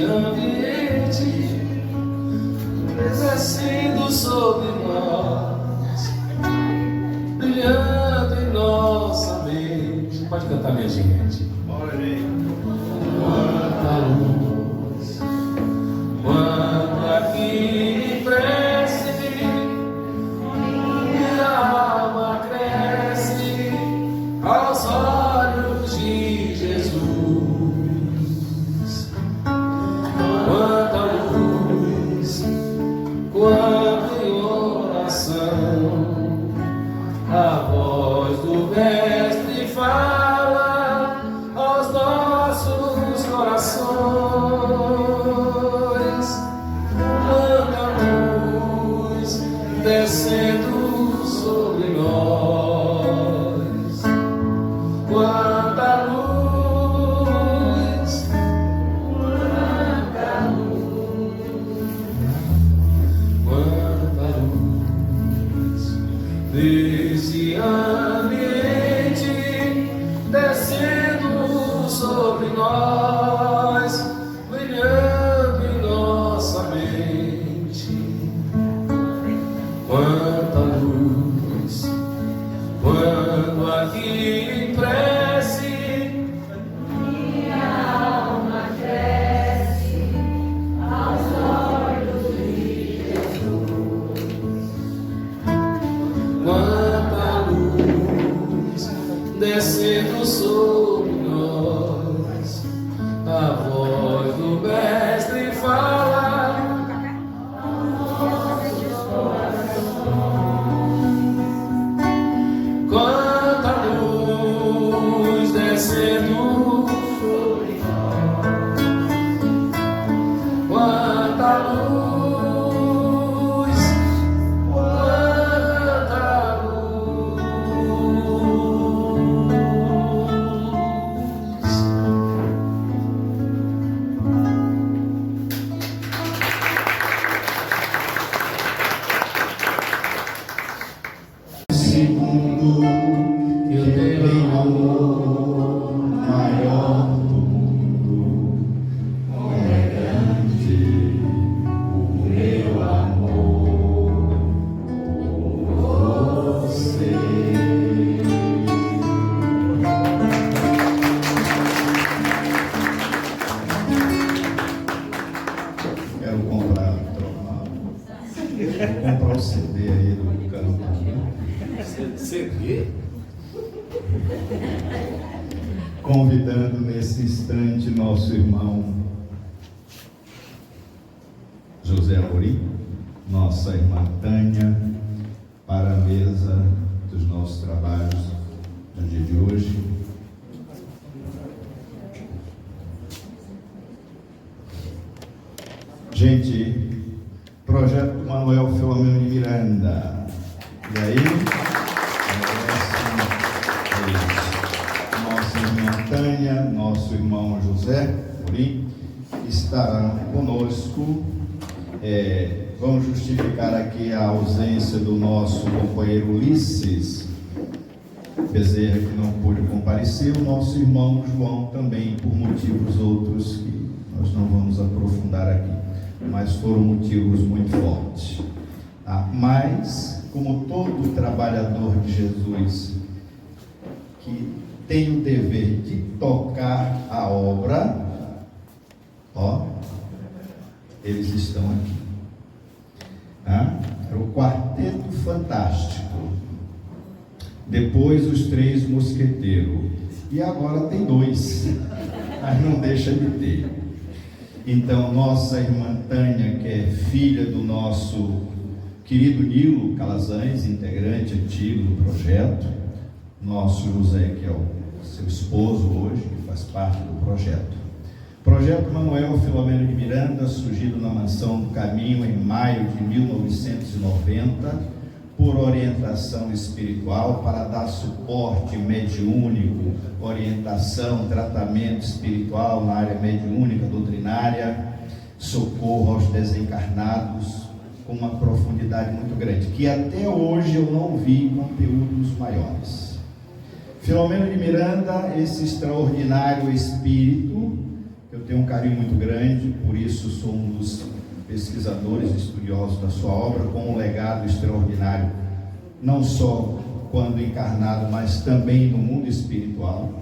ambiente, descendo sobre nós, brilhando em nossa mente. Pode cantar, minha gente. Quanta luz, quando aqui me prece, minha alma cresce aos olhos de Jesus. Quanta luz, quando em oração a voz do Mestre fala aos nossos corações. Quanta luz descendo sobre nós. Quanta luz, quanta luz desse ambiente descendo sobre nós, brilhando em nossa mente. Quanta luz, quando aqui em prece, minha alma cresce aos olhos de Jesus. quanta luz descendo sobre nós, a voz do Mestre fala. Quanta luz descendo sobre nós, quanta luz, quanta luz. Segundo, eu tenho amor maior do mundo, como é grande o meu amor por você. Quero comprar, vou comprar o CD aí do canto. CD? Convidando nesse instante nosso irmão José Amorim, nossa irmã Tânia, para a mesa dos nossos trabalhos no dia de hoje. Gente, projeto Manuel Filomeno de Miranda. E aí? Nossa irmã Tânia, nosso irmão José Amorim estarão conosco. Vamos justificar aqui a ausência do nosso companheiro Ulisses Bezerra, que não pôde comparecer, o nosso irmão João também, por motivos outros que nós não vamos aprofundar aqui, mas foram motivos muito fortes. Tá? Mas, como todo trabalhador de Jesus que tem o dever de tocar a obra, eles estão aqui. Tá? Era o Quarteto Fantástico, depois os Três Mosqueteiros, e agora tem dois, mas não deixa de ter. Então, nossa irmã Tânia, que é filha do nosso querido Nilo Calazans, integrante antigo do projeto, nosso José, que é o seu esposo hoje, que faz parte do projeto. Projeto Manuel Filomeno de Miranda, surgido na Mansão do Caminho em maio de 1990, por orientação espiritual, para dar suporte mediúnico, orientação, tratamento espiritual na área mediúnica, doutrinária, socorro aos desencarnados, com uma profundidade muito grande, que até hoje eu não vi conteúdos maiores. Filomeno de Miranda, esse extraordinário espírito, eu tenho tenho um carinho muito grande, por isso sou um dos pesquisadores e estudiosos da sua obra, com um legado extraordinário, não só quando encarnado, mas também no mundo espiritual,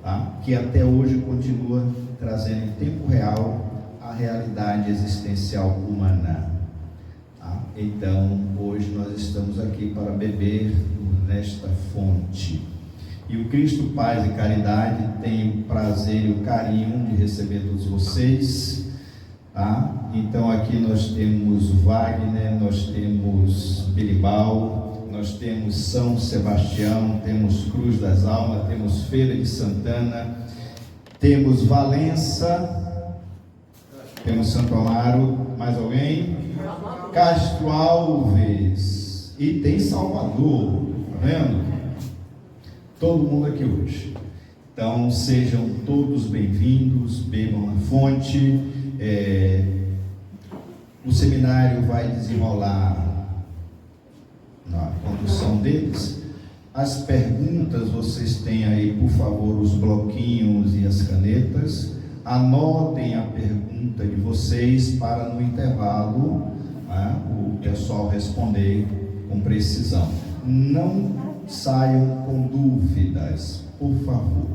tá? Que até hoje continua trazendo em tempo real a realidade existencial humana. Tá? Então, hoje nós estamos aqui para beber nesta fonte. E o Cristo Paz e Caridade tem o prazer e o carinho de receber todos vocês. Tá? Então aqui nós temos Wagner, nós temos Bilibal, nós temos São Sebastião, temos Cruz das Almas, temos Feira de Santana, temos Valença, temos Santo Amaro, mais alguém? Castro Alves, e tem Salvador, tá vendo? Todo mundo aqui hoje. Então sejam todos bem-vindos, bebam na fonte. O seminário vai desenrolar na condução deles. As perguntas, vocês têm aí, por favor, os bloquinhos e as canetas. Anotem a pergunta de vocês para no intervalo, né, o pessoal responder com precisão. Não saiam com dúvidas, por favor.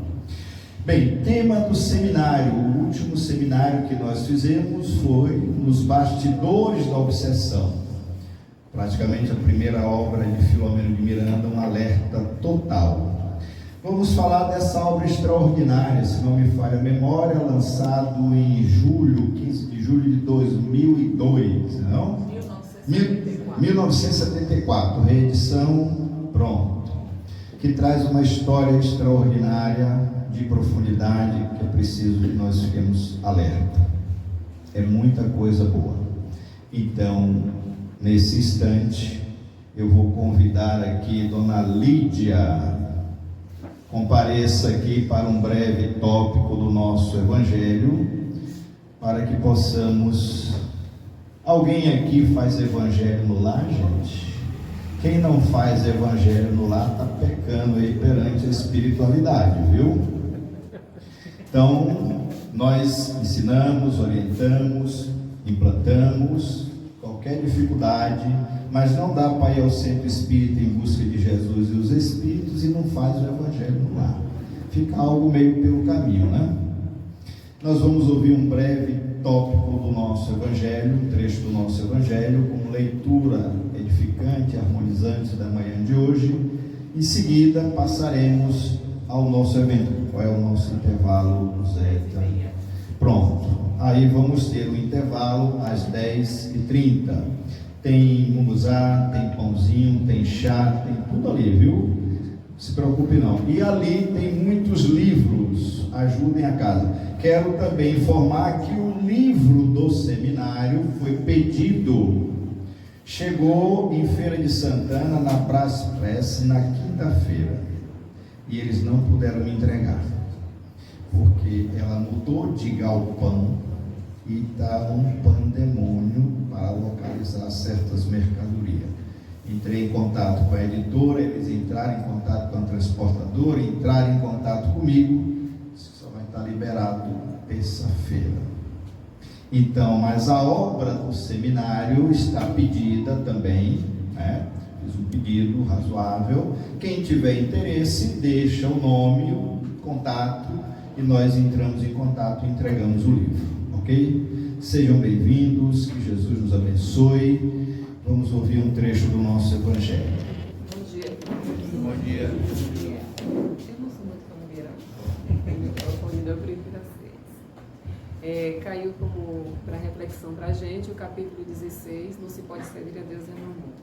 Bem, tema do seminário. O último seminário que nós fizemos foi nos bastidores da obsessão. Praticamente a primeira obra de Filomeno de Miranda, um alerta total. Vamos falar dessa obra extraordinária, se não me falha a memória, lançado em julho, 15 de julho de 2002, não? 1974, reedição, pronto. Que traz uma história extraordinária, de profundidade, que é preciso que nós fiquemos alerta. É muita coisa boa. Então, nesse instante, eu vou convidar aqui Dona Lídia, compareça aqui para um breve tópico do nosso Evangelho, para que possamos... Alguém aqui faz Evangelho no lar, gente? Quem não faz Evangelho no lar está pecando aí perante a espiritualidade, viu? Então, nós ensinamos, orientamos, implantamos qualquer dificuldade, mas não dá para ir ao centro espírita em busca de Jesus e os Espíritos e não faz o Evangelho no lar. Fica algo meio pelo caminho, né? Nós vamos ouvir um breve tópico do nosso Evangelho, um trecho do nosso Evangelho, com leitura edificante, harmonizante da manhã de hoje. Em seguida, passaremos ao nosso evento. Qual é o nosso intervalo, Zé? Pronto. Aí vamos ter o intervalo às 10h30. Tem munguzá, tem pãozinho, tem chá, tem tudo ali, viu? Não se preocupe não. E ali tem muitos livros, ajudem a casa. Quero também informar que o livro do seminário foi pedido. Chegou em Feira de Santana, na Praça Press, na quinta-feira. E eles não puderam me entregar, porque ela mudou de galpão e está um pandemônio para localizar certas mercadorias. Entrei em contato com a editora, eles entraram em contato com a transportadora, entraram em contato comigo, só vai estar liberado terça-feira. Então, mas a obra do seminário está pedida também, né? Fiz um pedido razoável. Quem tiver interesse, deixa o nome, o contato, e nós entramos em contato e entregamos o livro, ok? Sejam bem-vindos, que Jesus nos abençoe. Vamos ouvir um trecho do nosso Evangelho. Bom dia. Bom dia. Eu não sou muito familiar. O microfone eu prefiro vocês. Caiu como para reflexão para a gente o capítulo 16, não se pode servir a Deus em amor.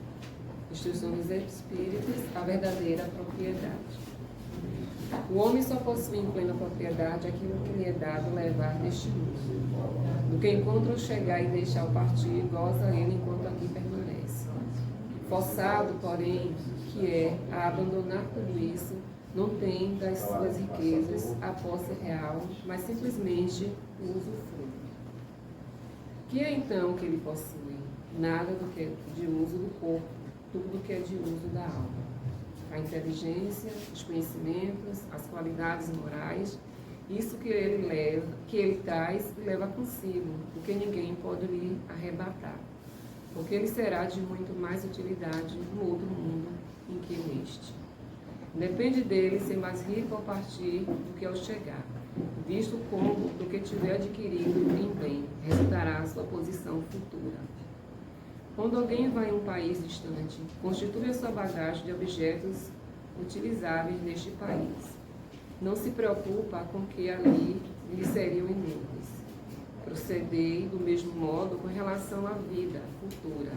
Instruções espíritas, a verdadeira propriedade. O homem só possui em plena propriedade aquilo que lhe é dado levar deste mundo. Do que encontra o chegar e deixar o partir, goza ele enquanto aqui permanece. Forçado, porém, que é a abandonar tudo isso, não tem das suas riquezas a posse real, mas simplesmente o usufruto. Que é então que ele possui? Nada do que é de uso do corpo, tudo que é de uso da alma. A inteligência, os conhecimentos, as qualidades morais Isso que ele traz e leva consigo, porque ninguém pode lhe arrebatar, porque ele será de muito mais utilidade no outro mundo em que neste. Depende dele ser mais rico ao partir do que ao chegar, visto como do que tiver adquirido em bem resultará a sua posição futura. Quando alguém vai a um país distante, constitui a sua bagagem de objetos utilizáveis neste país. Não se preocupa com que ali lhe seriam inúteis. Procedei do mesmo modo com relação à vida futura.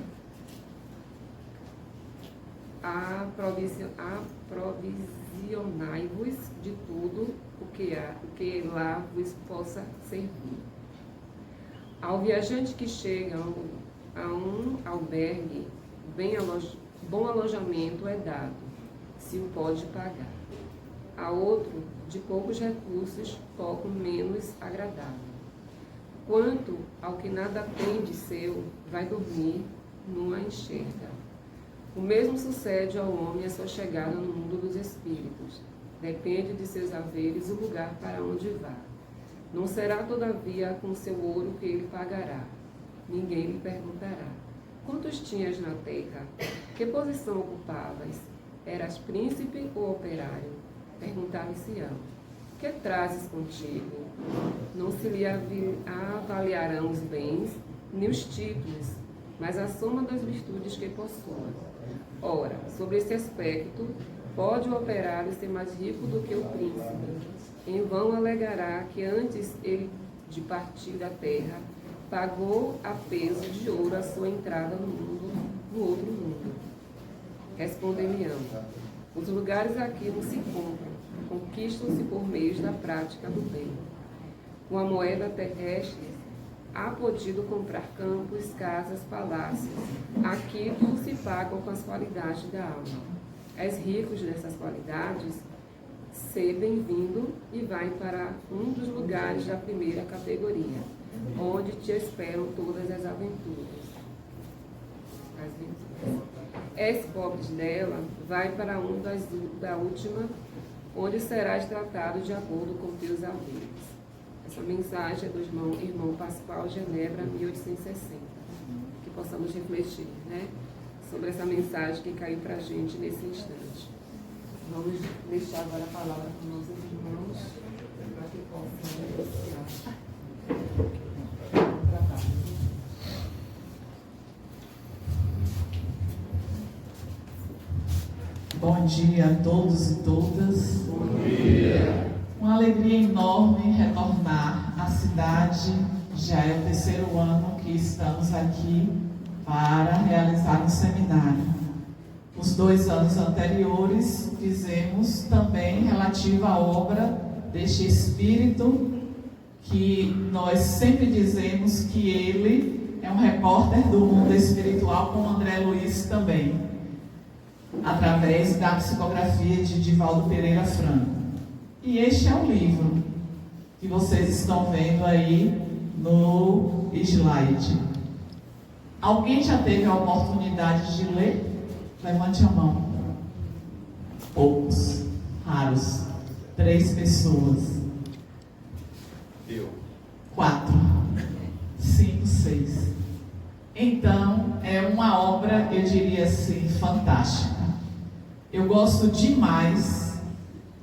Aprovisionai-vos de tudo o que lá vos possa servir. Ao viajante que chega a um albergue, bom alojamento é dado, se o pode pagar. A outro, de poucos recursos, pouco menos agradável. Quanto ao que nada tem de seu, vai dormir numa enxerga. O mesmo sucede ao homem à sua chegada no mundo dos espíritos. Depende de seus haveres o lugar para onde vá. Não será, todavia, com seu ouro que ele pagará. Ninguém lhe perguntará: quantos tinhas na terra? Que posição ocupavas? Eras príncipe ou operário? Perguntar-lhe-se-ão: que trazes contigo? Não se lhe avaliarão os bens, nem os títulos, mas a soma das virtudes que possua. Ora, sobre esse aspecto, pode o operário ser mais rico do que o príncipe. Em vão alegará que antes ele de partir da terra, pagou a peso de ouro a sua entrada no outro mundo. Responder-lhe-ão: os lugares aqui não se compram, conquistam-se por meio da prática do bem. Com a moeda terrestre, há podido comprar campos, casas, palácios. Aqui tudo se paga com as qualidades da alma. És ricos dessas qualidades, sê bem-vindo e vai para um dos lugares da primeira categoria, onde te esperam todas as aventuras. És pobre dela, vai para um da última, onde serás tratado de acordo com teus haveres. Essa mensagem é do irmão Pascoal Genebra, 1860. Que possamos refletir, né, sobre essa mensagem que caiu para a gente nesse instante. Vamos deixar agora a palavra para os nossos irmãos, para que possam negociar. Bom dia a todos e todas. Bom dia. Uma alegria enorme retornar à cidade. Já é o terceiro ano que estamos aqui para realizar um seminário. Os 2 anos anteriores fizemos também relativo à obra deste Espírito, que nós sempre dizemos que ele é um repórter do mundo espiritual, como André Luiz também, através da psicografia de Divaldo Pereira Franco. E este é o livro que vocês estão vendo aí no slide. Alguém já teve a oportunidade de ler? Levante a mão. Poucos, raros. 3 pessoas. Eu. 4, 5, 6. Então, é uma obra, eu diria assim, fantástica. Eu gosto demais,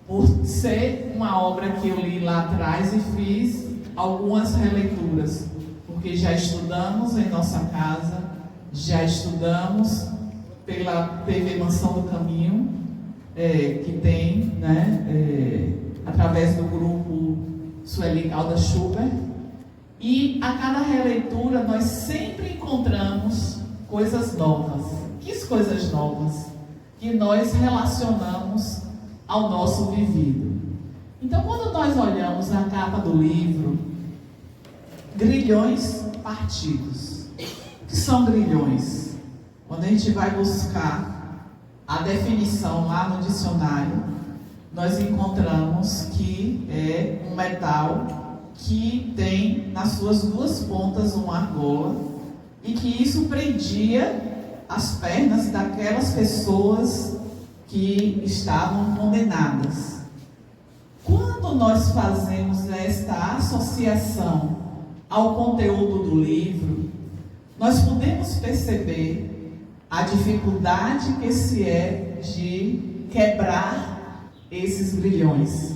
por ser uma obra que eu li lá atrás e fiz algumas releituras, porque já estudamos em nossa casa, já estudamos pela TV Mansão do Caminho, que tem, né, através do grupo Sueli Calda Schubert, e a cada releitura nós sempre encontramos coisas novas. Que coisas novas? Que nós relacionamos ao nosso vivido. Então, quando nós olhamos a capa do livro, grilhões partidos. O que são grilhões? Quando a gente vai buscar a definição lá no dicionário, nós encontramos que é um metal que tem nas suas 2 pontas uma argola e que isso prendia as pernas daquelas pessoas que estavam condenadas. Quando nós fazemos esta associação ao conteúdo do livro, nós podemos perceber a dificuldade que se é de quebrar esses grilhões.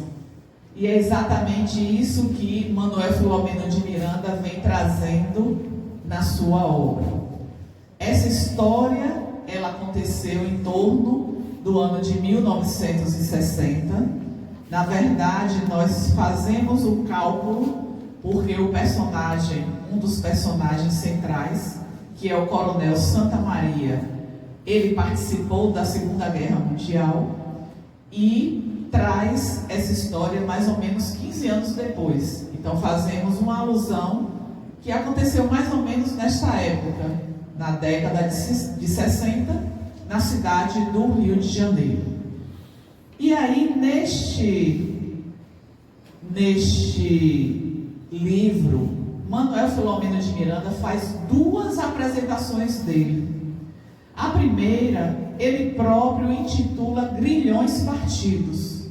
E é exatamente isso que Manuel Filomeno de Miranda vem trazendo na sua obra. Essa história, ela aconteceu em torno do ano de 1960. Na verdade, nós fazemos o cálculo porque o personagem, um dos personagens centrais, que é o Coronel Santa Maria, ele participou da Segunda Guerra Mundial e traz essa história mais ou menos 15 anos depois. Então fazemos uma alusão que aconteceu mais ou menos nesta época, na década de 60, na cidade do Rio de Janeiro. E aí, neste livro, Manuel Filomeno de Miranda faz duas apresentações dele. A primeira, ele próprio intitula Grilhões Partidos.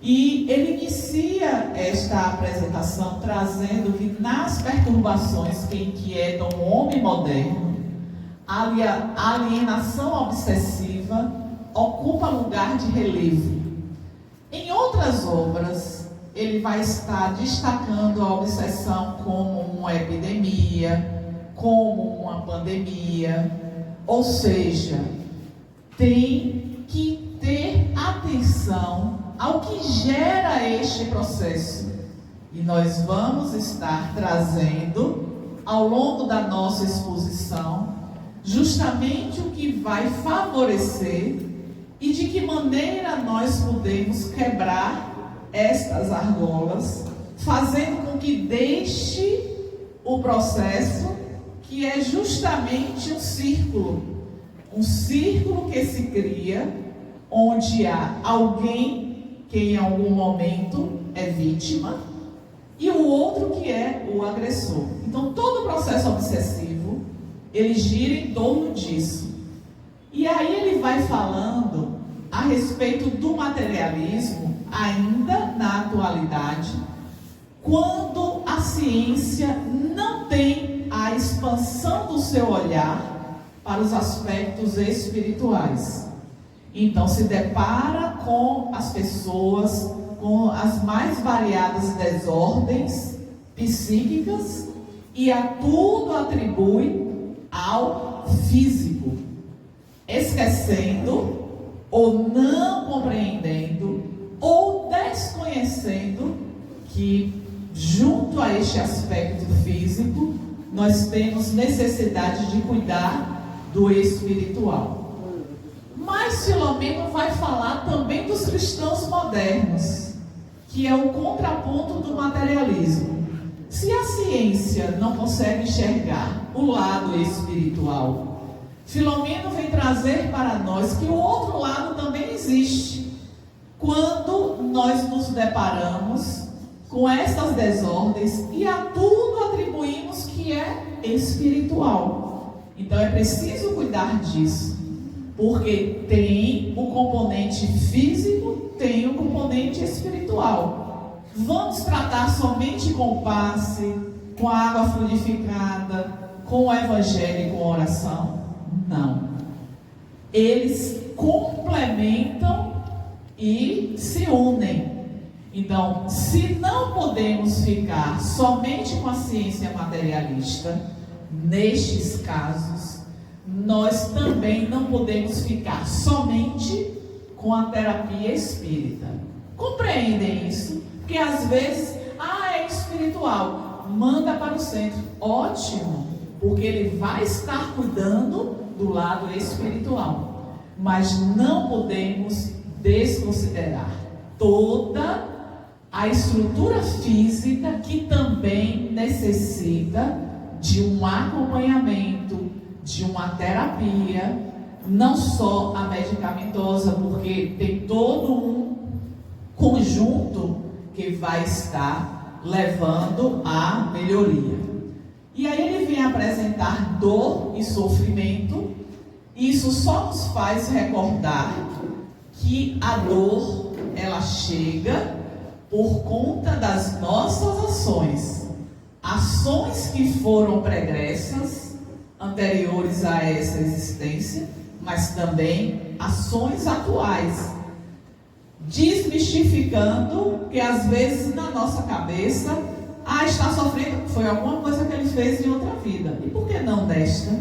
E ele inicia esta apresentação trazendo que nas perturbações que inquietam o homem moderno, a alienação obsessiva ocupa lugar de relevo. Em outras obras, ele vai estar destacando a obsessão como uma epidemia, como uma pandemia, ou seja, tem que ter atenção ao que gera este processo. E nós vamos estar trazendo, ao longo da nossa exposição, justamente o que vai favorecer e de que maneira nós podemos quebrar estas argolas, fazendo com que deixe o processo, que é justamente um círculo que se cria, onde há alguém que em algum momento é vítima e o outro que é o agressor. Então todo o processo obsessivo, ele gira em torno disso. E aí ele vai falando a respeito do materialismo, ainda na atualidade, quando a ciência não tem a expansão do seu olhar para os aspectos espirituais. Então se depara com as pessoas com as mais variadas desordens psíquicas e a tudo atribui ao físico, esquecendo ou não compreendendo ou desconhecendo que junto a este aspecto físico nós temos necessidade de cuidar do espiritual. Mas Filomeno vai falar também dos cristãos modernos, que é o contraponto do materialismo. Se a ciência não consegue enxergar o lado espiritual, Filomeno vem trazer para nós que o outro lado também existe. Quando nós nos deparamos com estas desordens e a tudo atribuímos que é espiritual. Então é preciso cuidar disso, porque tem o componente físico, tem o componente espiritual. Vamos tratar somente com o passe, com a água fluidificada, com o evangelho e com a oração? Não. Eles complementam e se unem. Então, se não podemos ficar somente com a ciência materialista, nestes casos, nós também não podemos ficar somente com a terapia espírita. Compreendem isso? Porque às vezes, é espiritual, manda para o centro. Ótimo, porque ele vai estar cuidando do lado espiritual. Mas não podemos desconsiderar toda a estrutura física que também necessita de um acompanhamento, de uma terapia, não só a medicamentosa, porque tem todo um conjunto que vai estar levando à melhoria. E aí ele vem apresentar dor e sofrimento. Isso só nos faz recordar que a dor, ela chega por conta das nossas ações. Ações que foram pregressas, anteriores a essa existência, mas também ações atuais. Desmistificando que às vezes na nossa cabeça, está sofrendo, foi alguma coisa que ele fez em outra vida. E por que não desta?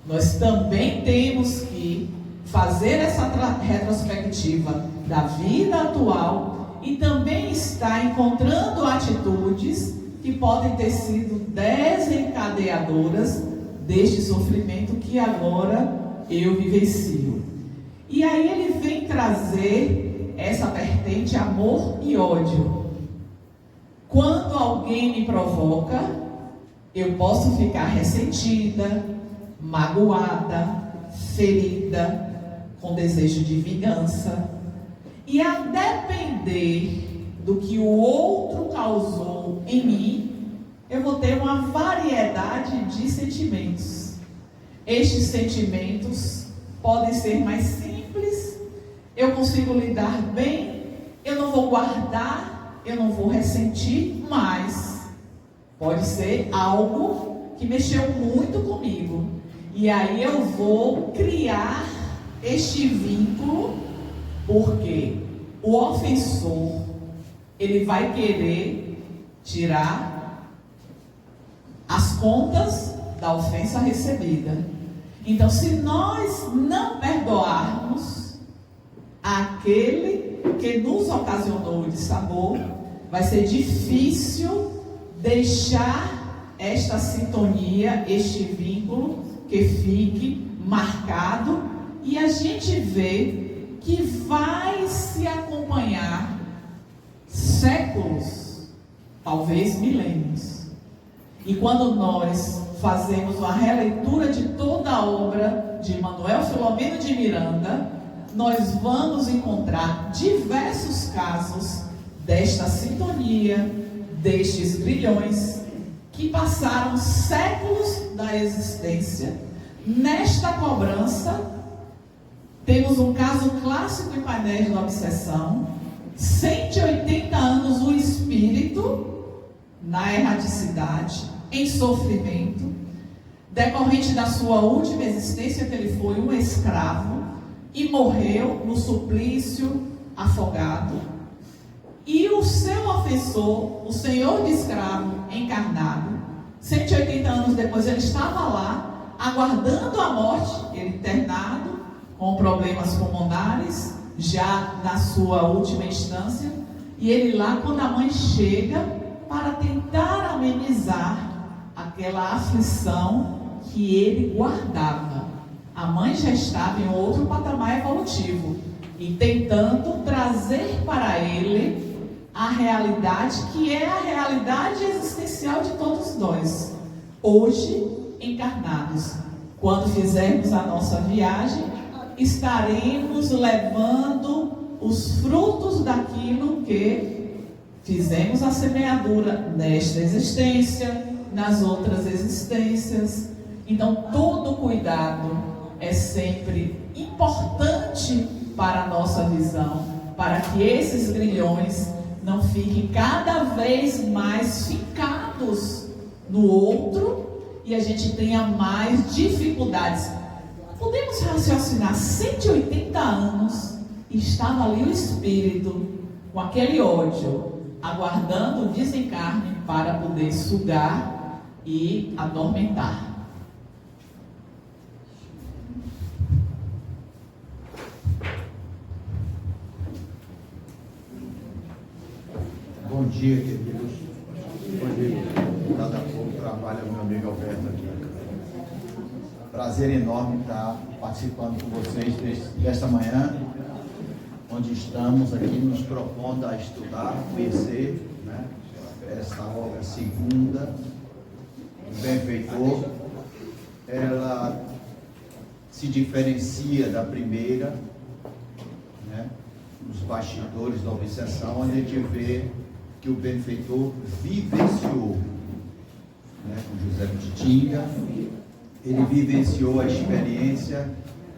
Nós também temos que fazer essa retrospectiva da vida atual e também estar encontrando atitudes que podem ter sido desencadeadoras deste sofrimento que agora eu vivencio. E aí ele vem trazer essa vertente amor e ódio. Quando alguém me provoca, eu posso ficar ressentida, magoada, ferida, com desejo de vingança. E a depender do que o outro causou em mim, eu vou ter uma variedade de sentimentos. Estes sentimentos podem ser mais simples, eu consigo lidar bem, eu não vou guardar, eu não vou ressentir, mas pode ser algo que mexeu muito comigo. E aí eu vou criar este vínculo, porque o ofensor, ele vai querer tirar as contas da ofensa recebida. Então, se nós não perdoarmos aquele que nos ocasionou o dissabor, vai ser difícil deixar esta sintonia, este vínculo, que fique marcado, e a gente vê que vai se acompanhar séculos, talvez milênios. E quando nós fazemos uma releitura de toda a obra de Manuel Filomeno de Miranda, nós vamos encontrar diversos casos desta sintonia, destes grilhões, que passaram séculos da existência. Nesta cobrança, temos um caso clássico em Painéis da Obsessão, 180 anos o espírito na erraticidade, em sofrimento, decorrente da sua última existência, que ele foi um escravo e morreu no suplício afogado. E o seu ofensor, o senhor de escravo encarnado, 180 anos depois, ele estava lá, aguardando a morte, ele internado, com problemas pulmonares, já na sua última instância, e ele lá, quando a mãe chega, para tentar amenizar aquela aflição que ele guardava. A mãe já estava em outro patamar evolutivo, e tentando trazer para ele a realidade, que é a realidade existencial de todos nós, hoje encarnados. Quando fizermos a nossa viagem, estaremos levando os frutos daquilo que fizemos a semeadura nesta existência, nas outras existências. Então, todo cuidado é sempre importante para a nossa visão, para que esses grilhões não fiquem cada vez mais fincados no outro e a gente tenha mais dificuldades. Podemos raciocinar, 180 anos, e estava ali o espírito com aquele ódio, aguardando o desencarne para poder sugar e atormentar. Bom dia, queridos. Bom dia. Cada pouco trabalha meu amigo Alberto aqui. Prazer enorme estar participando com vocês desta manhã, onde estamos aqui nos propondo a estudar, conhecer, né, essa obra segunda, o Benfeitor. Ela se diferencia da primeira, né, nos bastidores da obsessão, onde a gente vê que o benfeitor vivenciou, né, com José Pitinga, ele vivenciou a experiência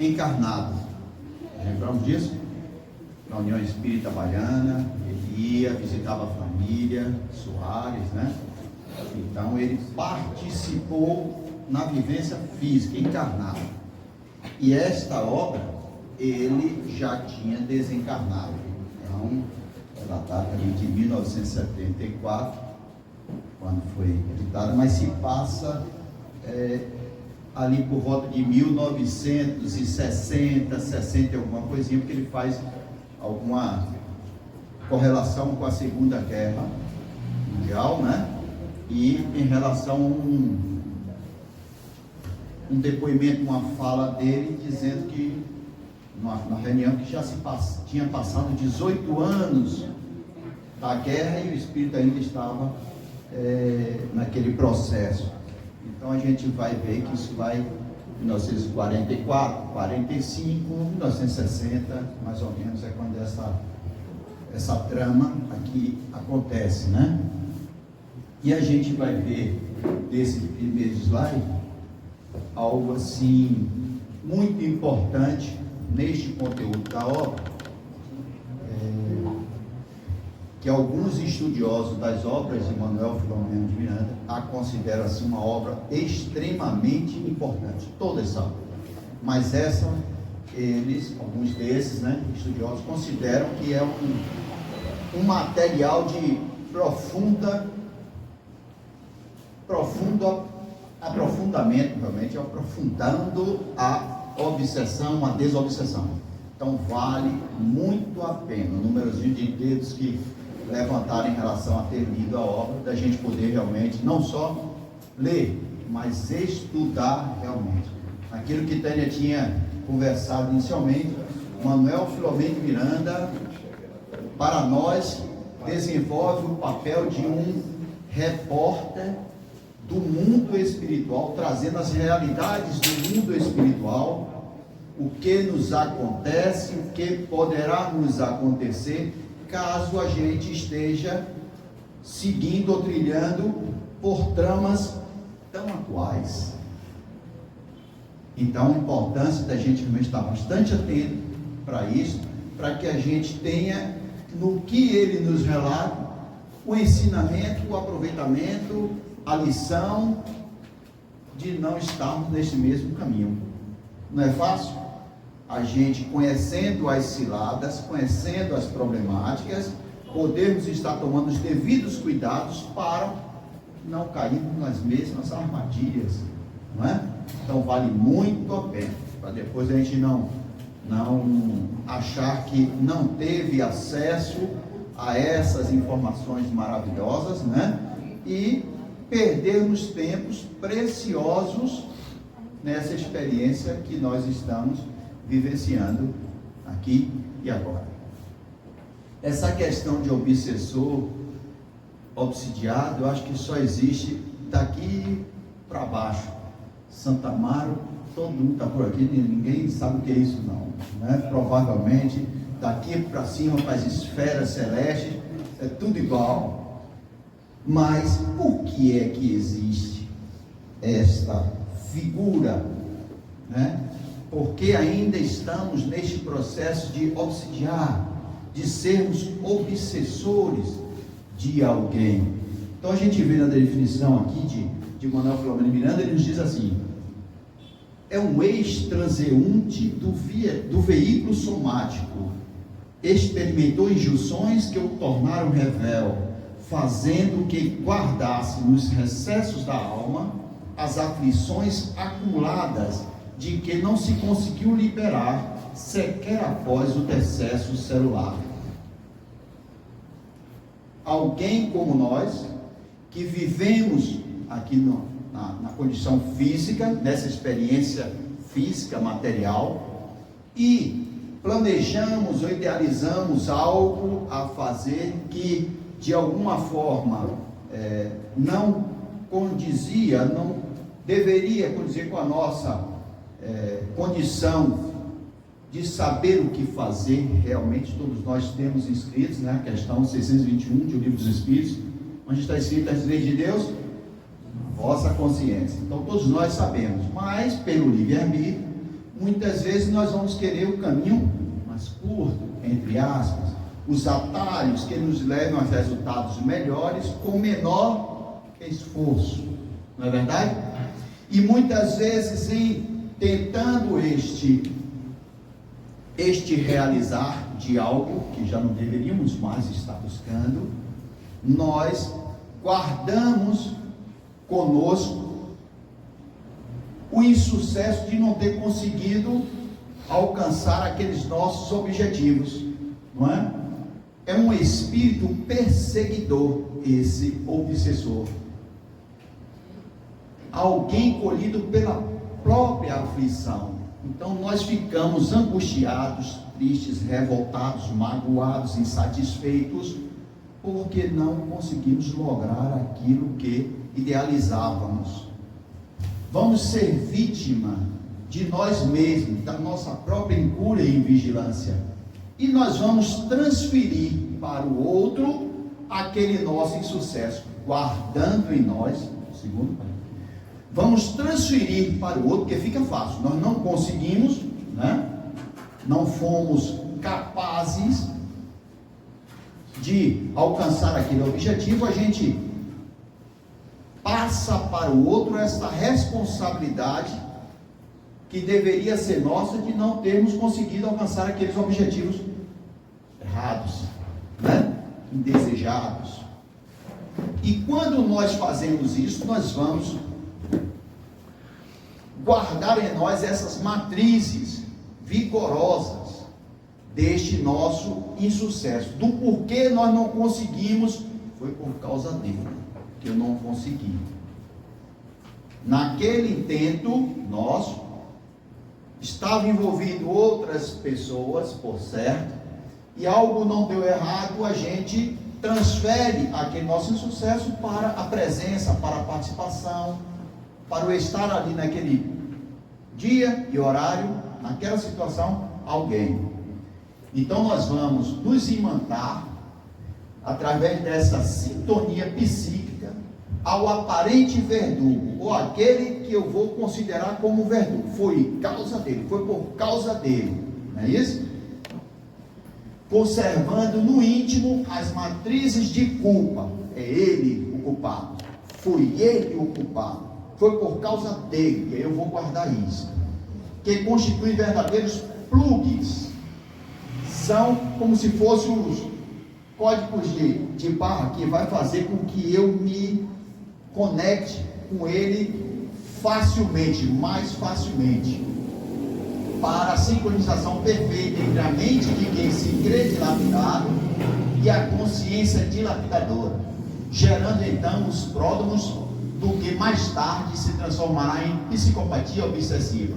encarnado. Lembramos disso? na União Espírita Baiana, ele ia, visitava a família, Soares, né? Então ele participou na vivência física, encarnada. E esta obra, ele já tinha desencarnado. Então, ela data ali de 1974, quando foi editada, mas se passa ali por volta de 1960, 60 e alguma coisinha, porque ele faz alguma correlação com a Segunda Guerra Mundial, né? E em relação a um depoimento, uma fala dele, dizendo que na reunião que já tinha passado 18 anos da guerra e o espírito ainda estava naquele processo. Então a gente vai ver que isso vai em 1944, 45, 1960, mais ou menos, é quando essa trama aqui acontece, né? E a gente vai ver desse primeiro slide algo assim muito importante neste conteúdo da obra, que alguns estudiosos das obras de Manuel Filomeno de Miranda a consideram assim uma obra extremamente importante, toda essa obra. Mas essa, alguns desses, né, estudiosos consideram que é um material de profundo aprofundamento, realmente aprofundando a obsessão, a desobsessão. Então vale muito a pena, o númerozinho de dedos que levantaram em relação a ter lido a obra, da gente poder realmente não só ler, mas estudar realmente. Aquilo que Tânia tinha conversado inicialmente, Manuel Filomeno de Miranda, para nós, desenvolve o papel de um repórter do mundo espiritual, trazendo as realidades do mundo espiritual, o que nos acontece, o que poderá nos acontecer, caso a gente esteja seguindo ou trilhando por tramas tão atuais. Então, a importância da gente estar bastante atento para isso, para que a gente tenha, no que ele nos relata, o ensinamento, o aproveitamento, a lição de não estarmos nesse mesmo caminho. Não é fácil? A gente, conhecendo as ciladas, conhecendo as problemáticas, podemos estar tomando os devidos cuidados para não cairmos nas mesmas armadilhas, não é? Então vale muito a pena, para depois a gente não achar que não teve acesso a essas informações maravilhosas, né? E perdermos tempos preciosos nessa experiência que nós estamos vivenciando aqui e agora. Essa questão de obsessor, obsidiado, eu acho que só existe daqui para baixo. Santa Amaro, todo mundo está por aqui, ninguém sabe o que é isso não, né? Provavelmente daqui para cima, para as esferas celestes, é tudo igual. Mas por que é que existe esta figura, né? Porque ainda estamos neste processo de obsidiar, de sermos obsessores de alguém. Então a gente vê na definição aqui de Manuel Filomeno de Miranda, ele nos diz assim: é um ex-transeunte do veículo somático, experimentou injunções que o tornaram revel, fazendo que guardasse nos recessos da alma as aflições acumuladas, de que não se conseguiu liberar, sequer após o decesso celular. Alguém como nós, que vivemos aqui na condição física, nessa experiência física, material, e planejamos ou idealizamos algo a fazer que, de alguma forma, não condizia, não deveria condizer com a nossa condição de saber o que fazer. Realmente todos nós temos inscritos, né, a questão 621 de O Livro dos Espíritos, onde está escrito: as leis de Deus, vossa consciência. Então todos nós sabemos, mas pelo livre-arbítrio, muitas vezes nós vamos querer o caminho mais curto, entre aspas, os atalhos que nos levam a resultados melhores com menor esforço, não é verdade? E muitas vezes, em tentando este realizar de algo que já não deveríamos mais estar buscando, nós guardamos conosco o insucesso de não ter conseguido alcançar aqueles nossos objetivos, não é? É um espírito perseguidor, esse obsessor. Alguém colhido pela própria aflição. Então nós ficamos angustiados, tristes, revoltados, magoados, insatisfeitos, porque não conseguimos lograr aquilo que idealizávamos. Vamos ser vítima de nós mesmos, da nossa própria incúria e invigilância. E nós vamos transferir para o outro aquele nosso insucesso, guardando em nós, segundo, vamos transferir para o outro, porque fica fácil, nós não conseguimos, né? Não fomos capazes de alcançar aquele objetivo, a gente passa para o outro essa responsabilidade que deveria ser nossa de não termos conseguido alcançar aqueles objetivos errados, né? Indesejados. E quando nós fazemos isso, nós vamos guardar em nós essas matrizes vigorosas deste nosso insucesso, do porquê nós não conseguimos, foi por causa dele que eu não consegui. Naquele intento nosso, estava envolvido outras pessoas, por certo, e algo não deu errado, a gente transfere aquele nosso insucesso para a presença, para a participação, para o estar ali naquele dia e horário, naquela situação, alguém. Então nós vamos nos imantar, através dessa sintonia psíquica, ao aparente verdugo, ou aquele que eu vou considerar como verdugo. Foi causa dele, foi por causa dele, não é isso? Conservando no íntimo as matrizes de culpa. É ele o culpado, foi ele o culpado, foi por causa dele, e aí eu vou guardar isso, que constitui verdadeiros plugs, são como se fossem os códigos de barra que vai fazer com que eu me conecte com ele facilmente, mais facilmente, para a sincronização perfeita entre a mente de quem se crê dilapidado e a consciência dilapidadora, gerando então os pródromos do que mais tarde se transformará em psicopatia obsessiva,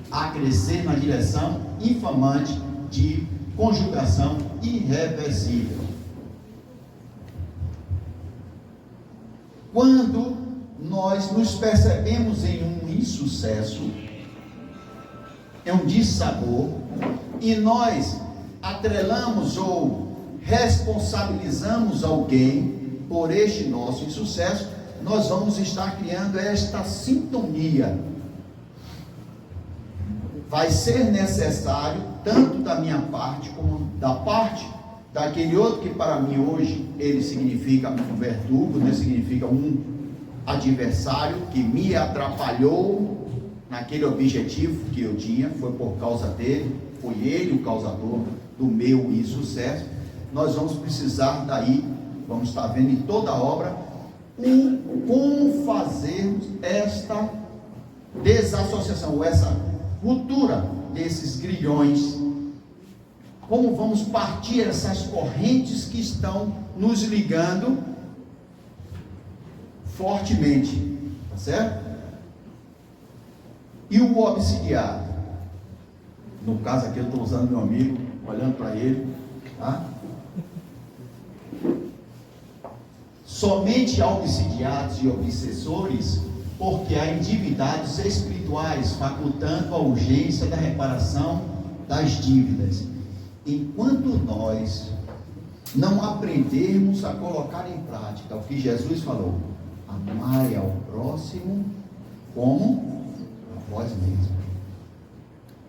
a crescer na direção infamante de conjugação irreversível. Quando nós nos percebemos em um insucesso, em um dissabor, e nós atrelamos ou responsabilizamos alguém por este nosso insucesso, nós vamos estar criando esta sintonia. Vai ser necessário, tanto da minha parte, como da parte daquele outro que para mim hoje, ele significa um verdugo, né? Significa um adversário que me atrapalhou naquele objetivo que eu tinha, foi por causa dele, foi ele o causador do meu insucesso. Nós vamos precisar daí, vamos estar vendo em toda a obra, como fazermos esta desassociação, ou essa ruptura desses grilhões, como vamos partir essas correntes que estão nos ligando fortemente, tá certo? E o obsidiado, no caso aqui eu estou usando meu amigo, olhando para ele, tá? Somente há obsidiados e obsessores porque há endividados espirituais, facultando a urgência da reparação das dívidas. Enquanto nós não aprendermos a colocar em prática o que Jesus falou, amai ao próximo como a vós mesmos,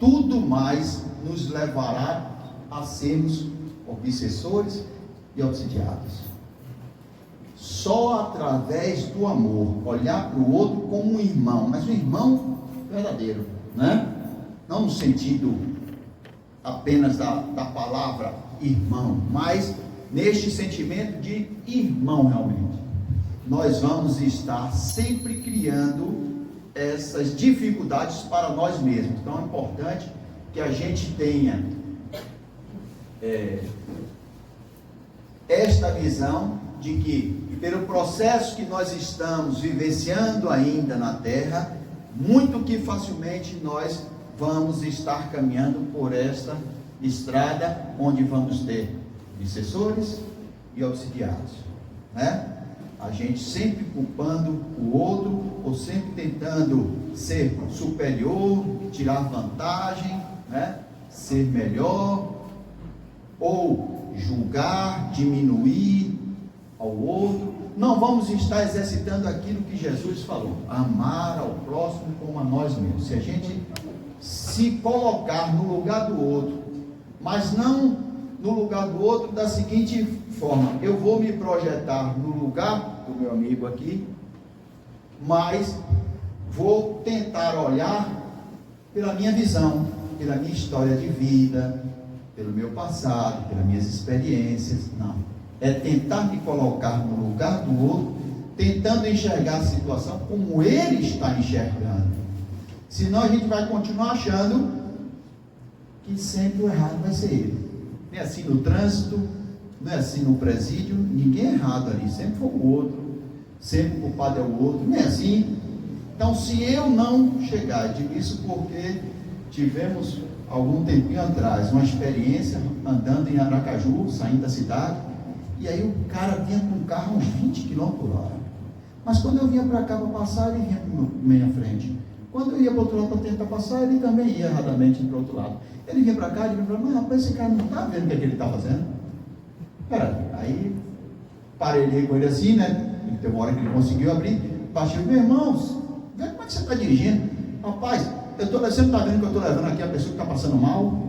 tudo mais nos levará a sermos obsessores e obsidiados. Só através do amor, olhar para o outro como um irmão, mas um irmão verdadeiro, né? Não no sentido apenas da palavra irmão, mas neste sentimento de irmão realmente. Nós vamos estar sempre criando essas dificuldades para nós mesmos. Então é importante que a gente tenha esta visão de que, pelo processo que nós estamos vivenciando ainda na Terra, muito que facilmente nós vamos estar caminhando por esta estrada, onde vamos ter obsessores e obsidiados, né? A gente sempre culpando o outro, ou sempre tentando ser superior, tirar vantagem, né? Ser melhor, ou julgar, diminuir ao outro. Não vamos estar exercitando aquilo que Jesus falou, amar ao próximo como a nós mesmos. Se a gente se colocar no lugar do outro, mas não no lugar do outro da seguinte forma: eu vou me projetar no lugar do meu amigo aqui, mas vou tentar olhar pela minha visão, pela minha história de vida, pelo meu passado, pelas minhas experiências. Não, é tentar me colocar no lugar do outro, tentando enxergar a situação como ele está enxergando. Senão a gente vai continuar achando que sempre o errado vai ser ele. Não é assim no trânsito, não é assim no presídio, ninguém é errado ali, sempre foi o outro, sempre o culpado é o outro, não é assim. Então, se eu não chegar, digo isso porque tivemos algum tempinho atrás uma experiência andando em Aracaju, saindo da cidade, e aí o cara vinha com um carro uns 20 km por hora, mas quando eu vinha para cá para passar, ele vinha para minha frente. Quando eu ia para o outro lado para tentar passar, ele também ia erradamente para o outro lado. Ele vinha para cá e falava: mas rapaz, esse cara não está vendo o que ele está fazendo? Aí parelhei com ele assim, né? Tem uma hora que ele conseguiu abrir, baixei: meu irmão, vê como é que você está dirigindo? Rapaz, você não está vendo que eu estou levando aqui a pessoa que está passando mal?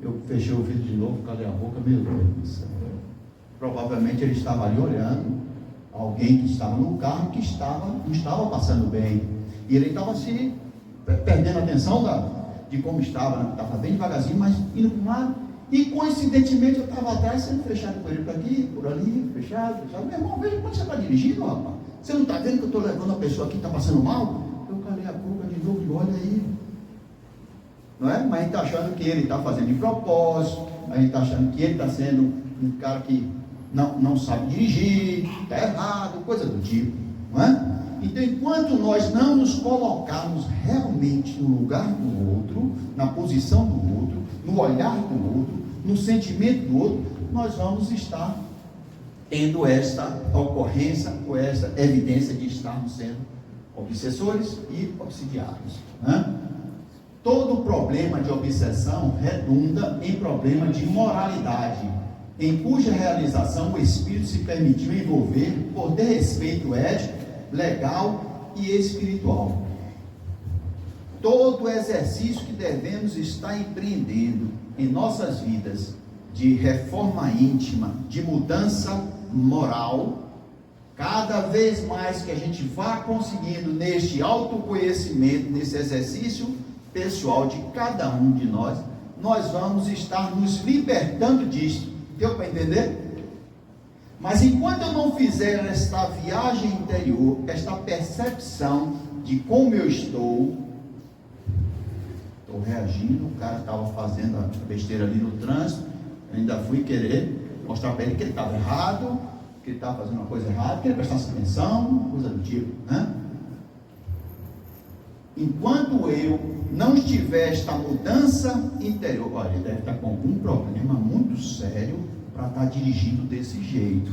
Eu fechei o vidro de novo, calei a boca, meu Deus do céu. Provavelmente ele estava ali olhando alguém que estava no carro que não estava passando bem. E ele estava se perdendo a atenção de como estava, né? Estava bem devagarzinho, mas indo para um lado. E coincidentemente eu estava atrás, sendo fechado com ele por aqui, por ali, fechado. Meu irmão, veja como você está dirigindo, rapaz. Você não está vendo que eu estou levando a pessoa aqui que está passando mal? Eu calei a boca de novo e olha aí. Não é? Mas a gente está achando que ele está fazendo de propósito, a gente está achando que ele está sendo um cara que não sabe dirigir, está errado, coisa do tipo, não é? Então, enquanto nós não nos colocarmos realmente no lugar do outro, na posição do outro, no olhar do outro, no sentimento do outro, nós vamos estar tendo esta ocorrência ou esta evidência de estarmos sendo obsessores e obsidiados, né? Todo problema de obsessão redunda em problema de moralidade, em cuja realização o Espírito se permitiu envolver por desrespeito ético, legal e espiritual. Todo exercício que devemos estar empreendendo em nossas vidas de reforma íntima, de mudança moral, cada vez mais que a gente vá conseguindo neste autoconhecimento, nesse exercício pessoal de cada um de nós, nós vamos estar nos libertando disso. Deu para entender? Mas enquanto eu não fizer esta viagem interior, esta percepção de como eu estou reagindo, o cara estava fazendo a besteira ali no trânsito, eu ainda fui querer mostrar para ele que ele estava errado, que ele estava fazendo uma coisa errada, que ele prestasse atenção, coisa do tipo, né? Enquanto eu não tiver esta mudança interior, olha, ele deve estar com algum problema muito sério para estar dirigindo desse jeito.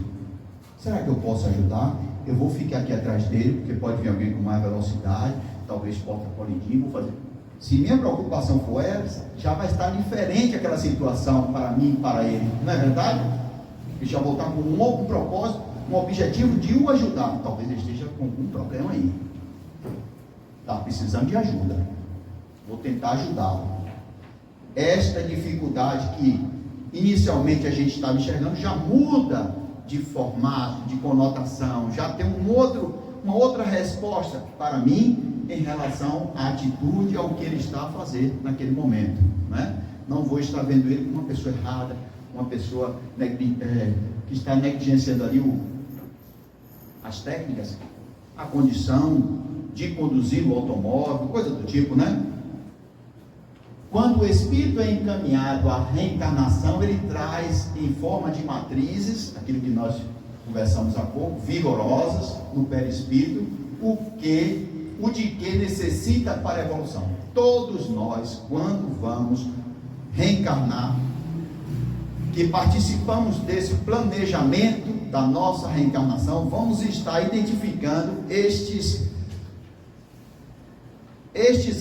Será que eu posso ajudar? Eu vou ficar aqui atrás dele, porque pode vir alguém com mais velocidade, talvez possa colidir, vou fazer. Se minha preocupação for essa, já vai estar diferente aquela situação para mim e para ele, não é verdade? E já vou estar com um outro propósito, um objetivo de o ajudar. Talvez ele esteja com algum problema aí, está precisando de ajuda, vou tentar ajudá-lo. Esta dificuldade que inicialmente a gente estava enxergando, já muda de formato, de conotação, já tem uma outra resposta para mim em relação à atitude, ao que ele está a fazer naquele momento, né? Não vou estar vendo ele como uma pessoa errada, uma pessoa que está negligenciando ali as técnicas, a condição de conduzir o automóvel, coisa do tipo, né? Quando o espírito é encaminhado à reencarnação, ele traz em forma de matrizes, aquilo que nós conversamos há pouco, vigorosas no perispírito, o de que necessita para a evolução. Todos nós, quando vamos reencarnar, que participamos desse planejamento da nossa reencarnação, vamos estar identificando estes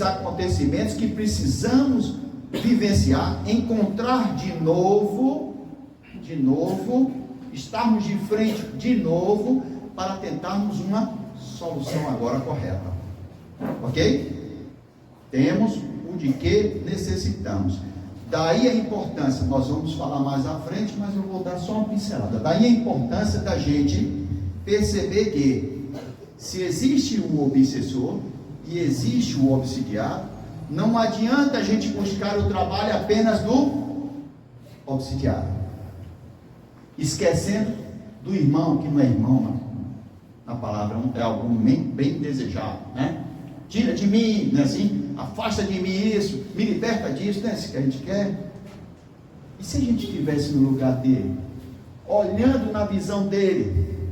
acontecimentos que precisamos vivenciar, encontrar de novo, estarmos de frente de novo, para tentarmos uma solução agora correta, ok? Temos o de que necessitamos. Daí a importância, nós vamos falar mais à frente, mas eu vou dar só uma pincelada. Daí a importância da gente perceber que, se existe o obsessor e existe o obsidiado, não adianta a gente buscar o trabalho apenas do obsidiado, esquecendo do irmão, que não é irmão, na palavra é algum bem desejado, né? Tira de mim, não é assim? Afasta de mim isso, me liberta disso, não é isso que a gente quer? E se a gente estivesse no lugar dele, olhando na visão dele,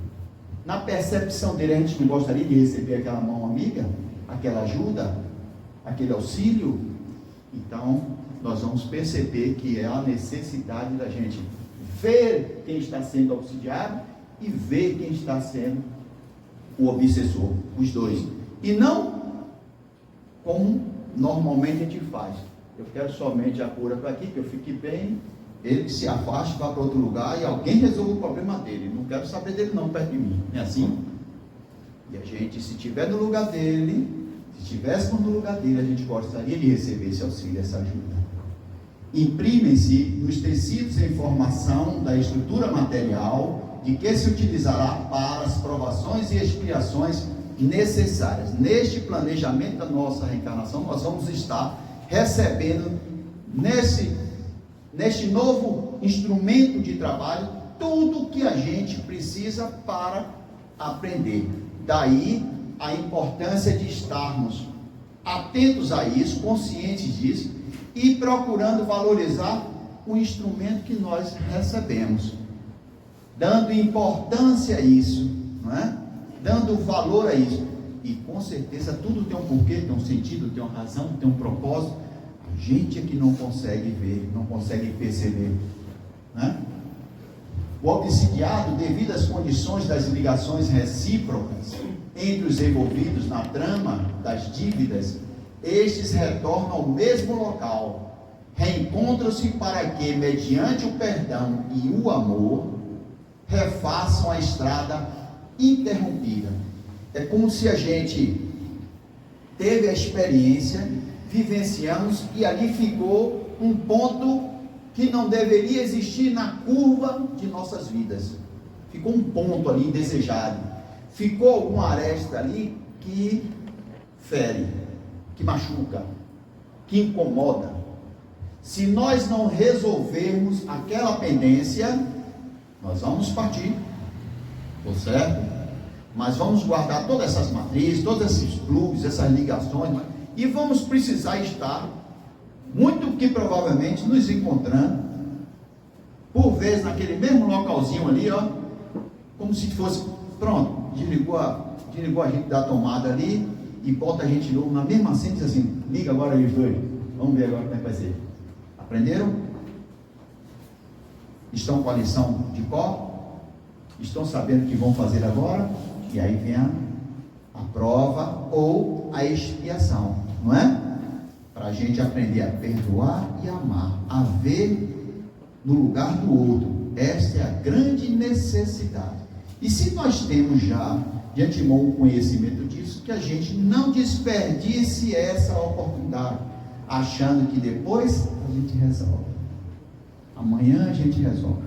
na percepção dele, a gente não gostaria de receber aquela mão amiga, aquela ajuda, aquele auxílio? Então, nós vamos perceber que é a necessidade da gente ver quem está sendo obsidiado e ver quem está sendo o obsessor, os dois. E não como normalmente a gente faz. Eu quero somente a cura para aqui, que eu fique bem, ele se afaste, vá para outro lugar e alguém resolva o problema dele. Não quero saber dele não perto de mim. Não é assim? E a gente, se estiver no lugar dele, se estivéssemos no lugar dele, a gente gostaria de receber esse auxílio, essa ajuda. Imprimem-se nos tecidos a informação da estrutura material de que se utilizará para as provações e expiações necessárias. Neste planejamento da nossa reencarnação, nós vamos estar recebendo neste novo instrumento de trabalho tudo que a gente precisa para aprender. Daí a importância de estarmos atentos a isso, conscientes disso e procurando valorizar o instrumento que nós recebemos, dando importância a isso, não é? Dando valor a isso. E com certeza tudo tem um porquê, tem um sentido, tem uma razão, tem um propósito. A gente é que não consegue ver, não consegue perceber, né? O obsidiado, devido às condições das ligações recíprocas entre os envolvidos na trama das dívidas, estes retornam ao mesmo local, reencontram-se para que, mediante o perdão e o amor, refaçam a estrada interrompida. É como se a gente teve a experiência, vivenciamos e ali ficou um ponto que não deveria existir na curva de nossas vidas. Ficou um ponto ali indesejado. Ficou alguma aresta ali que fere, que machuca, que incomoda. Se nós não resolvermos aquela pendência, nós vamos partir, tá certo? Mas vamos guardar todas essas matrizes, todos esses plugs, essas ligações, e vamos precisar estar, muito que provavelmente, nos encontrando, por vezes naquele mesmo localzinho ali, ó, como se fosse, pronto, desligou a gente da tomada ali, e bota a gente de novo na mesma cena e diz assim, liga agora aí os dois, vamos ver agora como é que vai ser. Aprenderam? Estão com a lição de cor? Estão sabendo o que vão fazer agora? E aí vem a prova ou a expiação, não é? Para a gente aprender a perdoar e amar, a ver no lugar do outro. Esta é a grande necessidade. E se nós temos já de antemão o conhecimento disso, que a gente não desperdice essa oportunidade, achando que depois a gente resolve. Amanhã a gente resolve.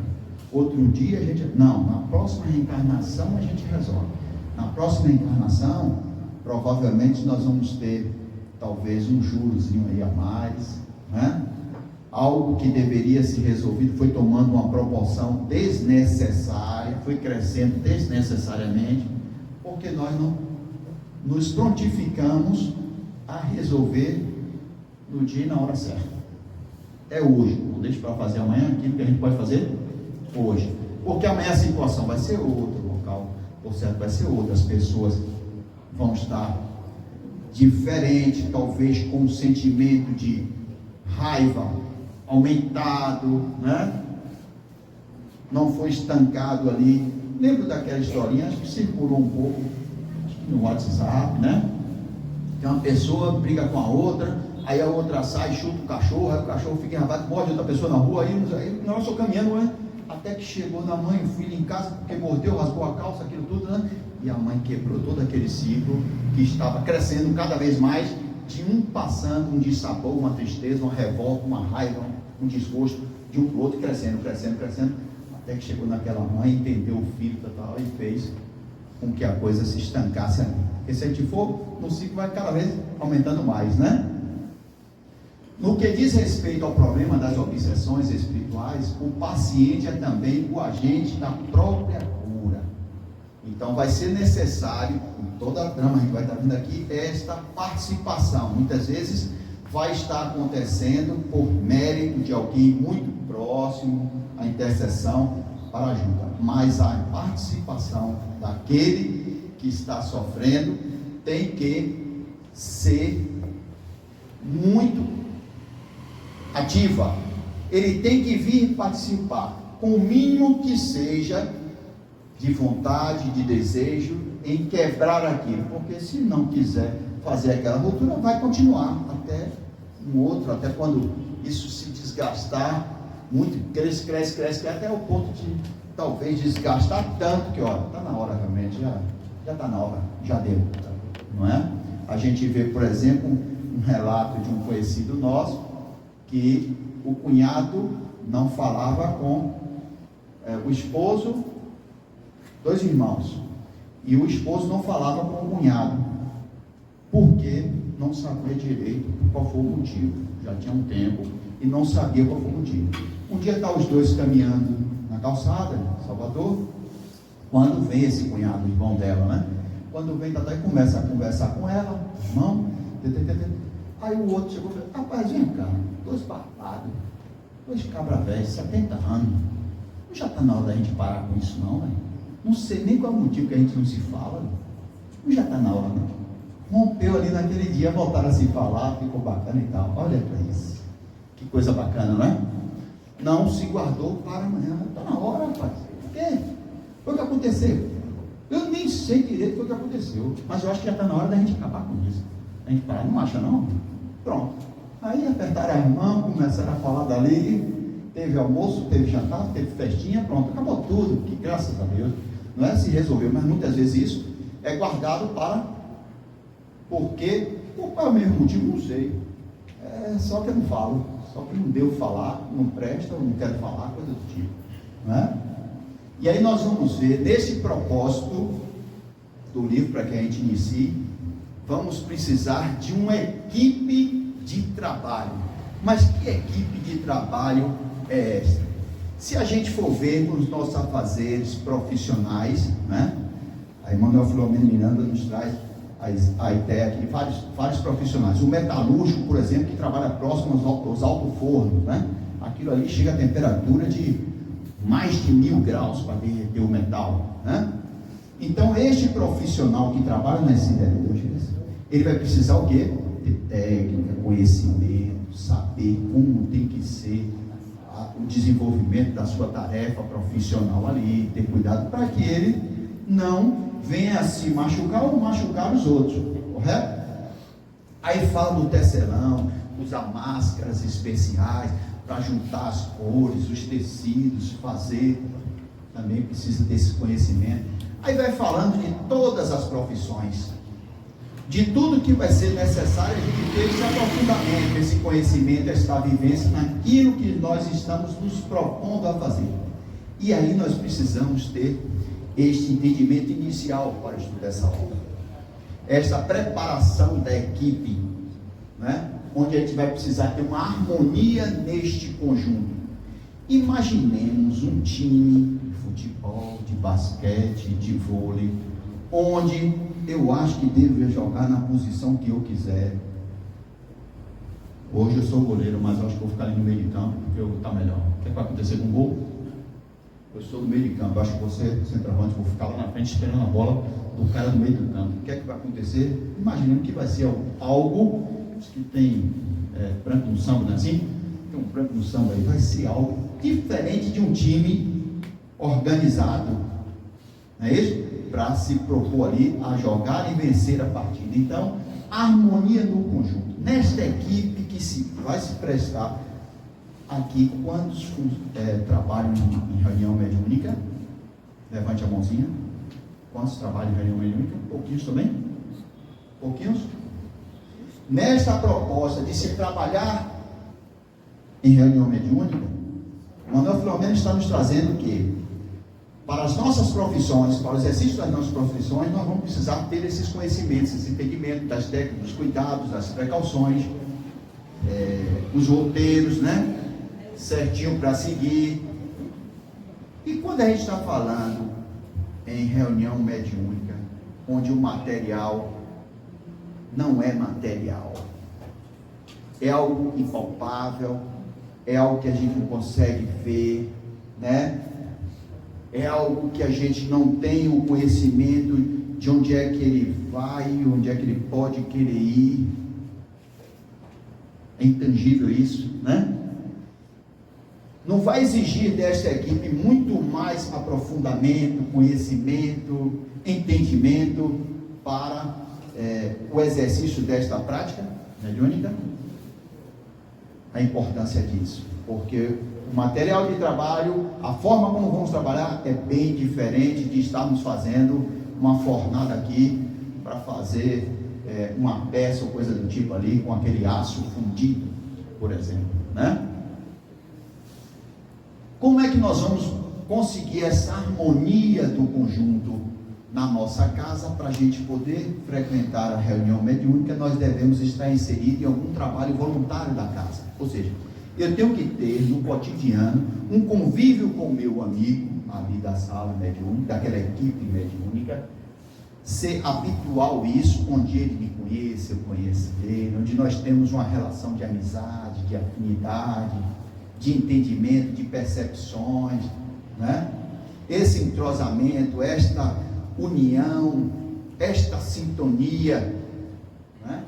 Outro dia a gente... Não, na próxima reencarnação a gente resolve. Na próxima reencarnação, provavelmente nós vamos ter talvez um jurozinho aí a mais, né? Algo que deveria ser resolvido foi tomando uma proporção desnecessária, foi crescendo desnecessariamente, porque nós não nos prontificamos a resolver no dia e na hora certa. É hoje, não deixe para fazer amanhã aquilo que a gente pode fazer hoje, porque amanhã a situação vai ser outra, o local, por certo, vai ser outra, as pessoas vão estar diferentes, talvez com um sentimento de raiva aumentado, né? Não foi estancado ali. Lembro daquela historinha, acho que circulou um pouco, acho que no WhatsApp, né? Que uma pessoa briga com a outra, aí a outra sai, chuta o cachorro, aí o cachorro fica enrabado, morde outra pessoa na rua, aí nós só caminhando, né? Até que chegou na mãe, o filho em casa, porque mordeu, rasgou a calça, aquilo tudo, né? E a mãe quebrou todo aquele ciclo que estava crescendo cada vez mais, de um passando, um dissabor, uma tristeza, uma revolta, uma raiva, um desgosto, de um para o outro, crescendo, até que chegou naquela mãe, entendeu o filho tal, e fez com que a coisa se estancasse ali. Porque se a gente for, no ciclo vai cada vez aumentando mais, né? No que diz respeito ao problema das obsessões espirituais, o paciente é também o agente da própria cura. Então vai ser necessário, com toda a trama, a gente vai estar vendo aqui, esta participação. Muitas vezes vai estar acontecendo por mérito de alguém muito próximo, a intercessão para ajuda. Mas a participação daquele que está sofrendo tem que ser muito ativa. Ele tem que vir participar, com o mínimo que seja de vontade, de desejo, em quebrar aquilo, porque se não quiser fazer aquela ruptura, vai continuar até um outro, até quando isso se desgastar muito, cresce, até o ponto de talvez desgastar tanto que, olha, está na hora realmente, já está na hora, já deu, não é? A gente vê, por exemplo, um relato de um conhecido nosso, que o cunhado não falava com o esposo, 2 irmãos, e o esposo não falava com o cunhado, porque não sabia direito qual foi o motivo. Já tinha um tempo e não sabia qual foi o motivo. Um dia estão os dois caminhando na calçada, em Salvador, quando vem esse cunhado, o irmão dela, né? Quando vem, e começa a conversar com ela, irmão, aí o outro chegou e falou: rapaz, vem cá, 2 barbados, 2 cabra velhos, 70 anos, não já está na hora da gente parar com isso não, velho? Não sei nem qual é o motivo que a gente não se fala, não já está na hora não. Rompeu ali naquele dia, voltaram a se falar, ficou bacana e tal. Olha para isso, que coisa bacana, não é? Não se guardou para amanhã. Está na hora, rapaz. O quê? Foi o que aconteceu. Eu nem sei direito o que aconteceu, mas eu acho que já está na hora da gente acabar com isso. A gente parar, não acha não? Pronto. Aí apertaram a mão, começaram a falar dali, teve almoço, teve jantar, teve festinha, pronto, acabou tudo, que graças a Deus, não é? Se resolveu, mas muitas vezes isso é guardado para, porque, por qual é o mesmo motivo, não sei, só que eu não falo, só que não devo falar, não presta, eu não quero falar, coisa do tipo, não é? E aí nós vamos ver, nesse propósito do livro, para que a gente inicie, vamos precisar de uma equipe de trabalho. Mas que equipe de trabalho é essa? Se a gente for ver nos nossos afazeres profissionais, né? A Emanuel Filomeno Miranda nos traz a ideia aqui de vários profissionais. O metalúrgico, por exemplo, que trabalha próximo aos alto-fornos, né? Aquilo ali chega a temperatura de mais de 1000 graus para derreter o metal, né? Então, este profissional que trabalha nas siderurgias, ele vai precisar o quê? Ter técnica, conhecimento, saber como tem que ser o desenvolvimento da sua tarefa profissional ali, ter cuidado para que ele não venha a se machucar ou machucar os outros, correto? Aí fala do tecelão, usar máscaras especiais para juntar as cores, os tecidos, fazer, também precisa desse conhecimento. Aí vai falando de todas as profissões. de tudo que vai ser necessário a gente ter esse aprofundamento, esse conhecimento, essa vivência naquilo que nós estamos nos propondo a fazer. E aí nós precisamos ter este entendimento inicial para o estudo dessa obra, esta preparação da equipe, né? Onde a gente vai precisar ter uma harmonia neste conjunto. Imaginemos um time de futebol, de basquete, de vôlei, onde eu acho que devo jogar na posição que eu quiser. Hoje eu sou goleiro, mas eu acho que vou ficar ali no meio de campo, porque eu vou estar melhor. O que vai acontecer com o gol? Eu sou no meio de campo, eu acho que você, centroavante, vou ficar lá na frente esperando a bola do cara no meio do campo. O que é que vai acontecer? Imaginando que vai ser algo que tem branco no samba, não é assim? Tem um branco no samba aí, vai ser algo diferente de um time organizado, não é isso? Para se propor ali a jogar e vencer a partida. Então, harmonia no conjunto. Nesta equipe que vai se prestar aqui, quantos trabalham em reunião mediúnica? Levante a mãozinha. Quantos trabalham em reunião mediúnica? Pouquinhos também? Pouquinhos? Nesta proposta de se trabalhar em reunião mediúnica, o Manuel Filomeno está nos trazendo que para as nossas profissões, para o exercício das nossas profissões, nós vamos precisar ter esses conhecimentos, esse entendimento das técnicas, dos cuidados, das precauções, os roteiros, né? Certinho para seguir. E quando a gente está falando em reunião mediúnica, onde o material não é material, é algo impalpável, é algo que a gente não consegue ver, né? É algo que a gente não tem o conhecimento de onde é que ele vai, onde é que ele pode querer ir. É intangível isso, né? Não vai exigir desta equipe muito mais aprofundamento, conhecimento, entendimento para o exercício desta prática mediúnica? A importância disso, porque o material de trabalho, a forma como vamos trabalhar é bem diferente de estarmos fazendo uma fornada aqui para fazer uma peça ou coisa do tipo ali com aquele aço fundido, por exemplo, né? Como é que nós vamos conseguir essa harmonia do conjunto na nossa casa? Para a gente poder frequentar a reunião mediúnica, nós devemos estar inseridos em algum trabalho voluntário da casa, ou seja, eu tenho que ter no cotidiano um convívio com o meu amigo ali da sala mediúnica, daquela equipe mediúnica, ser habitual isso, onde ele me conhece, eu conheço ele, onde nós temos uma relação de amizade, de afinidade, de entendimento, de percepções, né? Esse entrosamento, esta união, esta sintonia, né?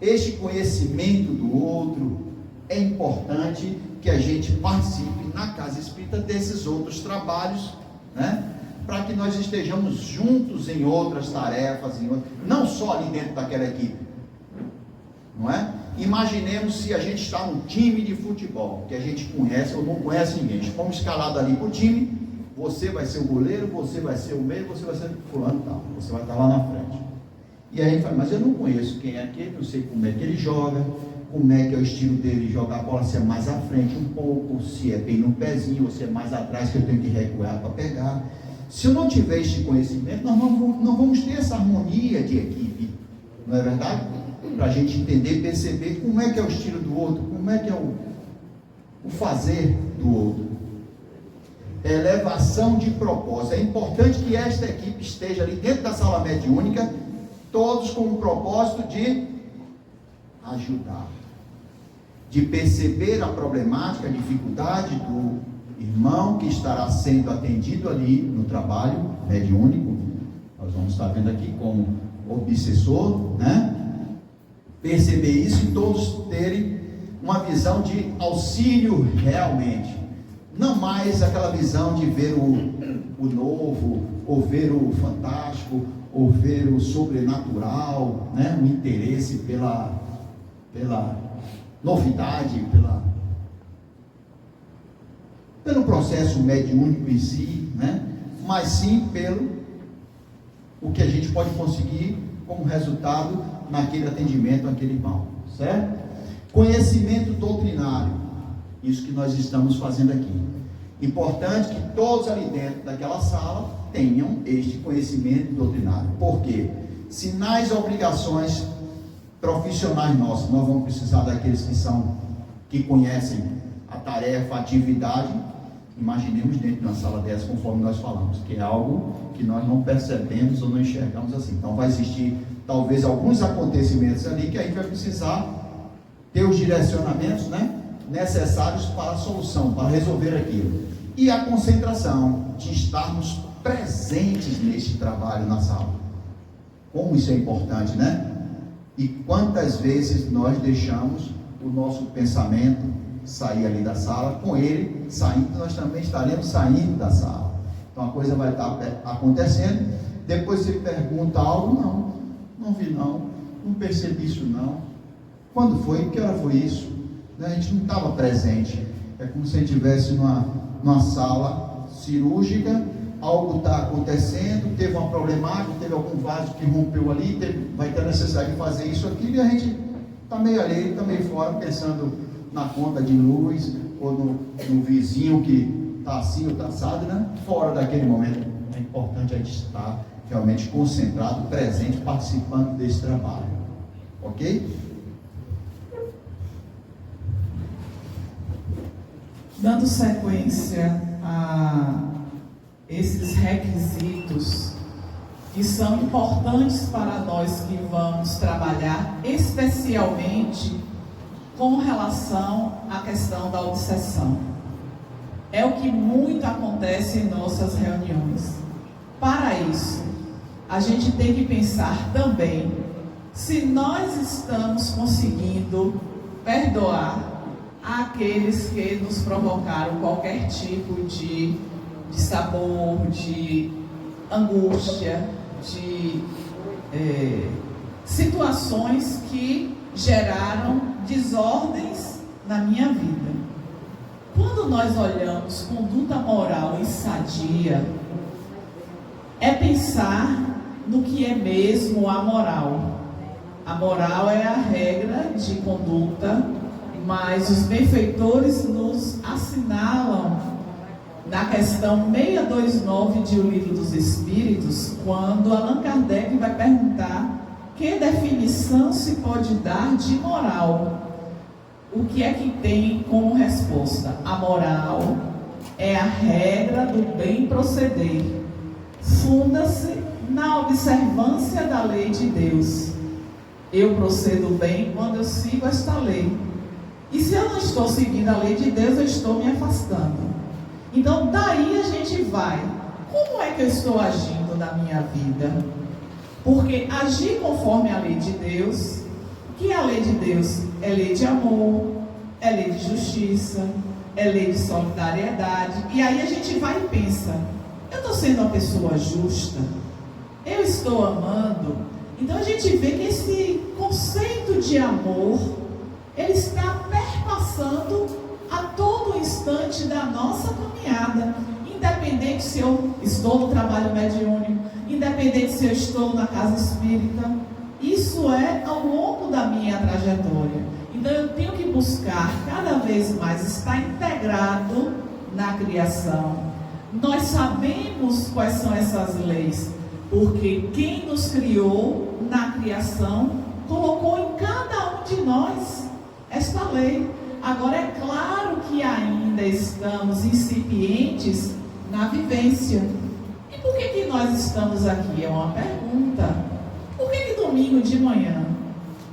Este conhecimento do outro. É importante que a gente participe na casa espírita desses outros trabalhos, né? Para que nós estejamos juntos em outras tarefas, não só ali dentro daquela equipe, não é? Imaginemos se a gente está num time de futebol, que a gente conhece ou não conhece ninguém, fomos escalados ali para o time, você vai ser o goleiro, você vai ser o meio, você vai ser fulano tal, você vai estar lá na frente. E aí a gente fala, mas eu não conheço quem é aquele, não sei como é que ele joga, como é que é o estilo dele jogar a bola, se é mais à frente um pouco, se é bem no pezinho, ou se é mais atrás que eu tenho que recuar para pegar. Se eu não tiver este conhecimento, nós não vamos ter essa harmonia de equipe, não é verdade? Para a gente entender, perceber como é que é o estilo do outro, como é que é o fazer do outro. Elevação de propósito. É importante que esta equipe esteja ali dentro da sala mediúnica, todos com o propósito de ajudar, de perceber a problemática, a dificuldade do irmão que estará sendo atendido ali no trabalho mediúnico. Nós vamos estar vendo aqui como obsessor, né? Perceber isso e todos terem uma visão de auxílio realmente, não mais aquela visão de ver o novo, ou ver o fantástico, ou ver o sobrenatural, né? O interesse pela novidade, pelo processo mediúnico em si, né? Mas sim pelo o que a gente pode conseguir como resultado naquele atendimento àquele irmão, certo? Conhecimento doutrinário, isso que nós estamos fazendo aqui. Importante que todos ali dentro daquela sala tenham este conhecimento doutrinário. Por quê? Se nas obrigações profissionais nossas, nós vamos precisar daqueles que conhecem a tarefa, a atividade, imaginemos dentro de uma sala dessa, conforme nós falamos, que é algo que nós não percebemos ou não enxergamos assim. Então vai existir talvez alguns acontecimentos ali que a gente vai precisar ter os direcionamentos, né, necessários para a solução, para resolver aquilo. E a concentração de estarmos presentes neste trabalho na sala. Como isso é importante, né? E quantas vezes nós deixamos o nosso pensamento sair ali da sala, com ele saindo, nós também estaremos saindo da sala. Então a coisa vai estar acontecendo, depois você pergunta algo, não vi não percebi isso não. Quando foi? Que hora foi isso? A gente não estava presente. É como se a gente estivesse numa sala cirúrgica, algo está acontecendo, teve uma problemática, teve algum vaso que rompeu ali, vai ter necessidade de fazer isso, aquilo, e a gente está meio ali, está meio fora, pensando na conta de luz, ou no vizinho que está assim ou está assado, né? Fora daquele momento. É importante a gente estar realmente concentrado, presente, participando desse trabalho. Ok? Dando sequência a esses requisitos que são importantes para nós que vamos trabalhar, especialmente com relação à questão da obsessão. É o que muito acontece em nossas reuniões. Para isso, a gente tem que pensar também se nós estamos conseguindo perdoar aqueles que nos provocaram qualquer tipo de sabor, de angústia, de situações que geraram desordens na minha vida. Quando nós olhamos conduta moral e sadia, é pensar no que é mesmo a moral. A moral é a regra de conduta, mas os benfeitores nos assinalam na questão 629 de O Livro dos Espíritos, quando Allan Kardec vai perguntar que definição se pode dar de moral. O que é que tem como resposta? A moral é a regra do bem proceder. Funda-se na observância da lei de Deus. Eu procedo bem quando eu sigo esta lei. E se eu não estou seguindo a lei de Deus, eu estou me afastando. Então, daí a gente vai. Como é que eu estou agindo na minha vida? Porque agir conforme a lei de Deus, que a lei de Deus é lei de amor, é lei de justiça, é lei de solidariedade. E aí a gente vai e pensa, eu estou sendo uma pessoa justa? Eu estou amando? Então a gente vê que esse conceito de amor, ele está perpassando a todo instante da nossa caminhada, independente se eu estou no trabalho mediúnico, independente se eu estou na casa espírita. Isso é ao longo da minha trajetória. Então eu tenho que buscar cada vez mais estar integrado na criação. Nós sabemos quais são essas leis, porque quem nos criou na criação colocou em cada um de nós esta lei. Agora é claro que ainda estamos incipientes na vivência. E por que nós estamos aqui? É uma pergunta. Por que domingo de manhã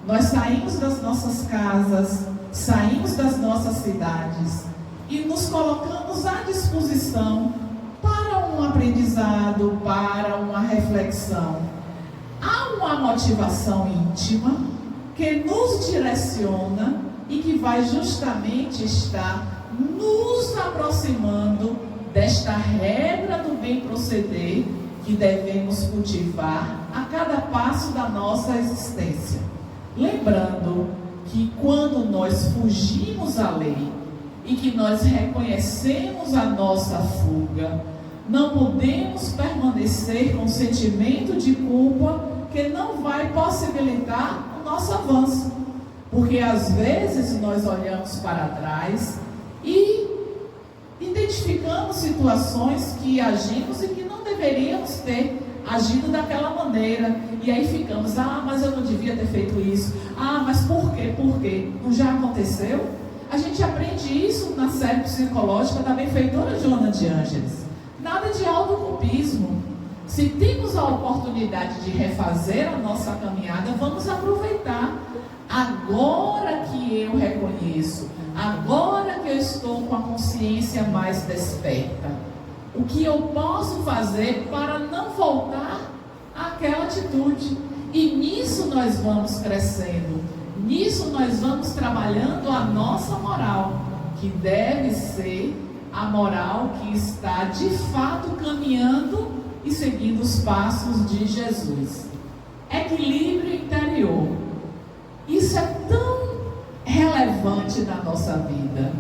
nós saímos das nossas casas, saímos das nossas cidades e nos colocamos à disposição para um aprendizado, para uma reflexão? Há uma motivação íntima que nos direciona e que vai justamente estar nos aproximando desta regra do bem proceder que devemos cultivar a cada passo da nossa existência. Lembrando que quando nós fugimos à lei e que nós reconhecemos a nossa fuga, não podemos permanecer com sentimento de culpa porque não vai possibilitar o nosso avanço. Porque às vezes nós olhamos para trás e identificamos situações que agimos e que não deveríamos ter agido daquela maneira. E aí ficamos, mas eu não devia ter feito isso. Mas por quê? Por quê? Não já aconteceu? A gente aprende isso na série psicológica da benfeitora Joana de Ângeles. Nada de autoculpismo. Se temos a oportunidade de refazer a nossa caminhada, vamos aproveitar. Agora que eu reconheço, agora que eu estou com a consciência mais desperta, o que eu posso fazer para não voltar àquela atitude? E nisso nós vamos crescendo, nisso nós vamos trabalhando a nossa moral, que deve ser a moral que está de fato caminhando e seguindo os passos de Jesus. Equilíbrio interior. Isso é tão relevante na nossa vida.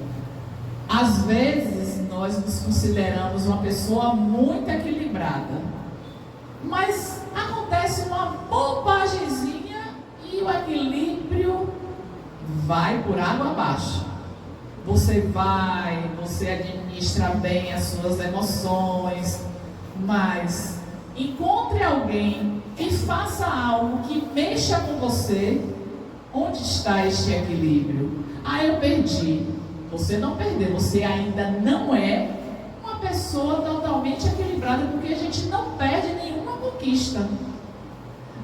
Às vezes nós nos consideramos uma pessoa muito equilibrada, mas acontece uma bobagemzinha e o equilíbrio vai por água abaixo. Você administra bem as suas emoções, mas encontre alguém que faça algo que mexa com você. Onde está este equilíbrio? Eu perdi. Você não perdeu, você ainda não é uma pessoa totalmente equilibrada, porque a gente não perde nenhuma conquista.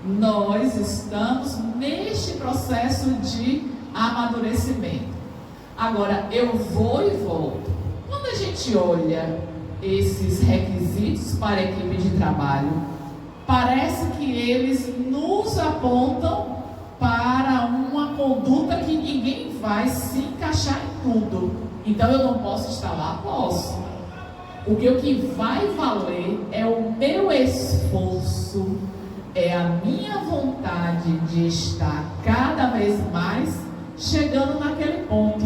Nós estamos neste processo de amadurecimento. Agora, eu vou e volto. Quando a gente olha esses requisitos para a equipe de trabalho, parece que eles nos apontam para uma conduta que ninguém vai se encaixar em tudo. Então eu não posso estar lá? Posso. Porque o que vai valer é o meu esforço, é a minha vontade de estar cada vez mais chegando naquele ponto.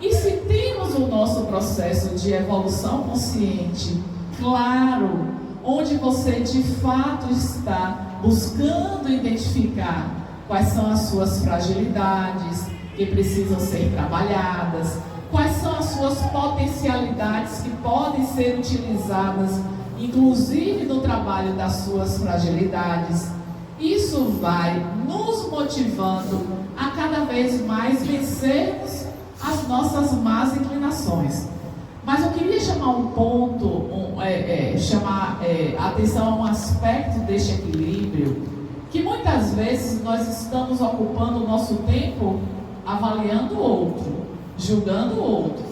E se temos o nosso processo de evolução consciente, claro, onde você de fato está buscando identificar quais são as suas fragilidades que precisam ser trabalhadas, quais são as suas potencialidades que podem ser utilizadas, inclusive no trabalho das suas fragilidades. Isso vai nos motivando a cada vez mais vencermos as nossas más inclinações. Mas eu queria chamar um ponto, chamar a atenção a um aspecto deste equilíbrio, que muitas vezes nós estamos ocupando o nosso tempo avaliando o outro, julgando o outro.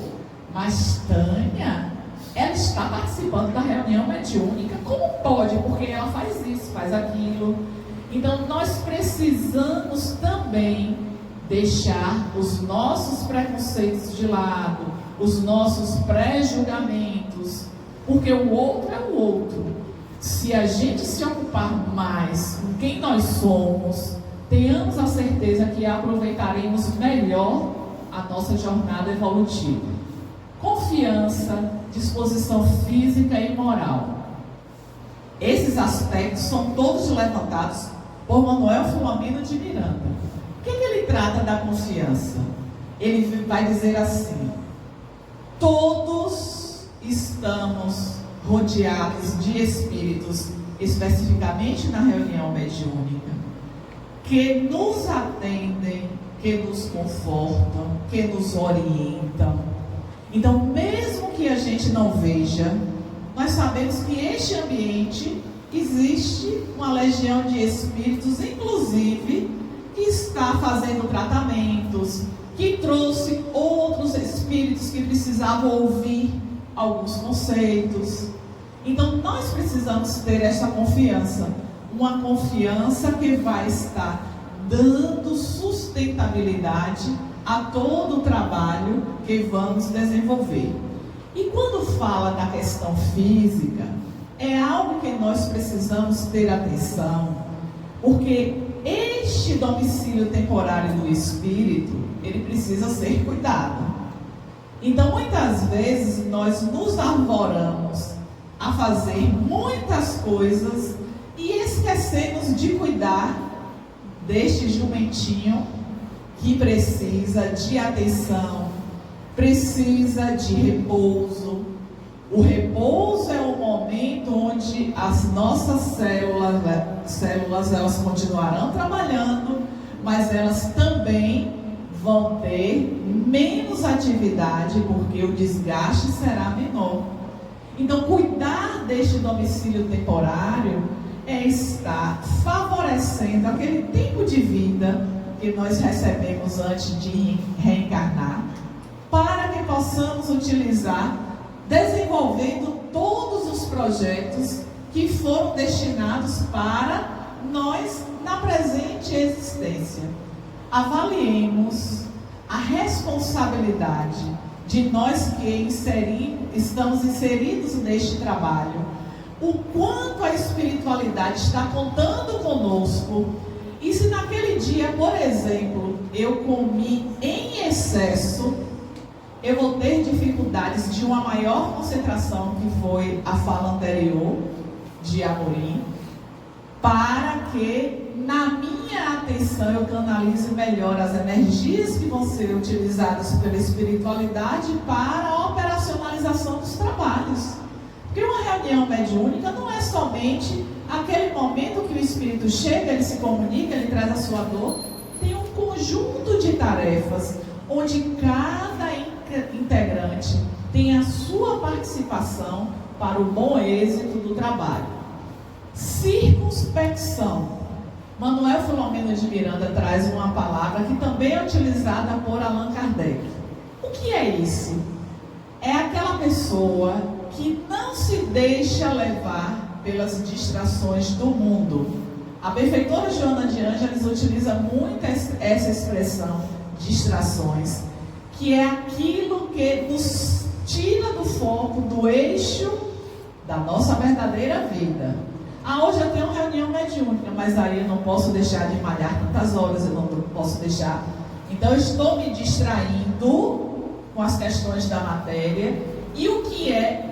Mas Tânia, ela está participando da reunião mediúnica. Como pode? Porque ela faz isso, faz aquilo. Então nós precisamos também deixar os nossos preconceitos de lado, os nossos pré-julgamentos, porque o outro é o outro. Se a gente se ocupar mais com quem nós somos, tenhamos a certeza que aproveitaremos melhor a nossa jornada evolutiva. Confiança, disposição física e moral. Esses aspectos são todos levantados por Manuel Filomeno de Miranda. O que ele trata da confiança? Ele vai dizer assim: todos estamos rodeados de espíritos, especificamente na reunião mediúnica, que nos atendem, que nos confortam, que nos orientam. Então, mesmo que a gente não veja, nós sabemos que este ambiente existe uma legião de espíritos, inclusive, que está fazendo tratamentos, que trouxe outros espíritos que precisavam ouvir alguns conceitos. Então nós precisamos ter essa confiança, uma confiança que vai estar dando sustentabilidade a todo o trabalho que vamos desenvolver. E quando fala da questão física, é algo que nós precisamos ter atenção, porque este domicílio temporário do espírito, ele precisa ser cuidado. Então muitas vezes nós nos arvoramos a fazer muitas coisas e esquecemos esquecemos de cuidar deste jumentinho que precisa de atenção, precisa de repouso. O repouso é o momento onde as nossas células elas continuarão trabalhando, mas elas também vão ter menos atividade, porque o desgaste será menor. Então, cuidar deste domicílio temporário é estar favorecendo aquele tempo de vida que nós recebemos antes de reencarnar, para que possamos utilizar, desenvolvendo todos os projetos que foram destinados para nós na presente existência. Avaliemos a responsabilidade de nós que estamos inseridos neste trabalho, o quanto a espiritualidade está contando conosco. E se naquele dia, por exemplo, eu comi em excesso, eu vou ter dificuldades de uma maior concentração, que foi a fala anterior de Amorim, para que na minha atenção eu canalize melhor as energias que vão ser utilizadas pela espiritualidade para a operacionalização dos trabalhos. Porque uma reunião mediúnica não é somente aquele momento que o espírito chega, ele se comunica, ele traz a sua dor. Tem um conjunto de tarefas onde cada integrante tem a sua participação para o bom êxito do trabalho. Circunspecção. Manuel Filomeno de Miranda traz uma palavra que também é utilizada por Allan Kardec. O que é isso? É aquela pessoa que não se deixa levar pelas distrações do mundo. A benfeitora Joana de Ângeles utiliza muito essa expressão, distrações, que é aquilo que nos tira do foco, do eixo da nossa verdadeira vida. Hoje eu tenho uma reunião mediúnica, mas aí eu não posso deixar de malhar tantas horas, eu não posso deixar. Então eu estou me distraindo com as questões da matéria e o que é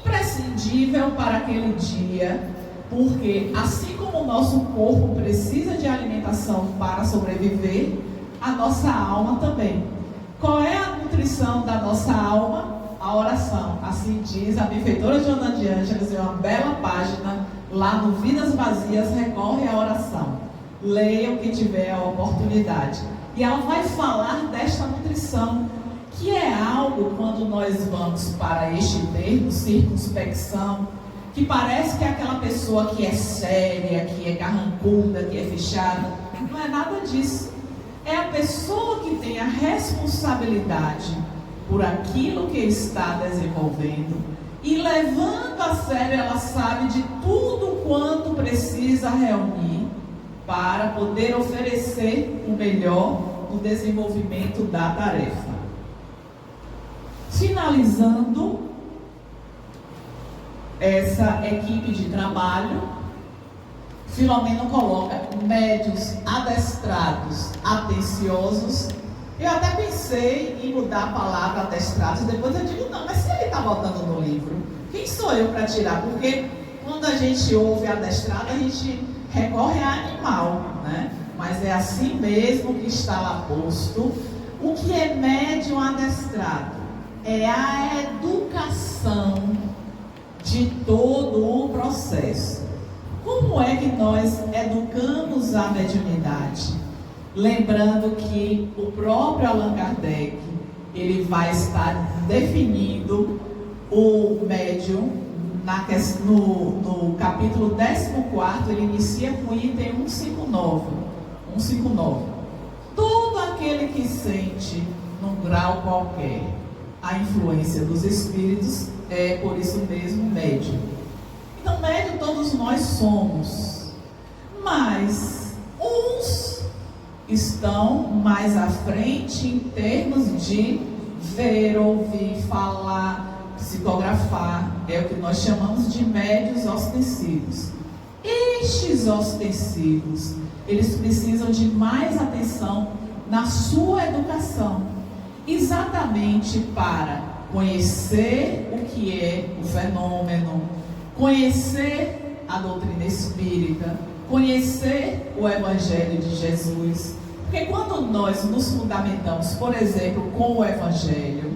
imprescindível para aquele dia, porque assim como o nosso corpo precisa de alimentação para sobreviver, a nossa alma também. Qual é a nutrição da nossa alma? A oração. Assim diz a benfeitora Joana de Ângeles, é uma bela página lá no Vidas Vazias, recorre à oração. Leiam que tiver a oportunidade. E ela vai falar desta nutrição, que é algo, quando nós vamos para este termo, circunspecção, que parece que é aquela pessoa que é séria, que é carrancuda, que é fechada. Não é nada disso. É a pessoa que tem a responsabilidade por aquilo que está desenvolvendo e levando a sério, ela sabe de tudo quanto precisa reunir para poder oferecer o melhor no desenvolvimento da tarefa. Finalizando essa equipe de trabalho, Filomeno coloca médios adestrados, atenciosos. Eu até pensei em mudar a palavra adestrados, depois eu digo, não, mas se ele está botando no livro, quem sou eu para tirar? Porque quando a gente ouve adestrado, a gente recorre a animal, né? Mas é assim mesmo que está lá posto. O que é médium adestrado? É a educação de todo o processo. Como é que nós educamos a mediunidade? Lembrando que o próprio Allan Kardec, ele vai estar definindo o médium no capítulo 14, ele inicia com o item 159. Todo aquele que sente, num grau qualquer, a influência dos espíritos, é por isso mesmo médium. Então, médium todos nós somos, mas uns estão mais à frente em termos de ver, ouvir, falar, psicografar. É o que nós chamamos de médiuns ostensivos. Estes ostensivos, eles precisam de mais atenção na sua educação, exatamente para conhecer o que é o fenômeno, conhecer a doutrina espírita, conhecer o Evangelho de Jesus. Porque quando nós nos fundamentamos, por exemplo, com o Evangelho,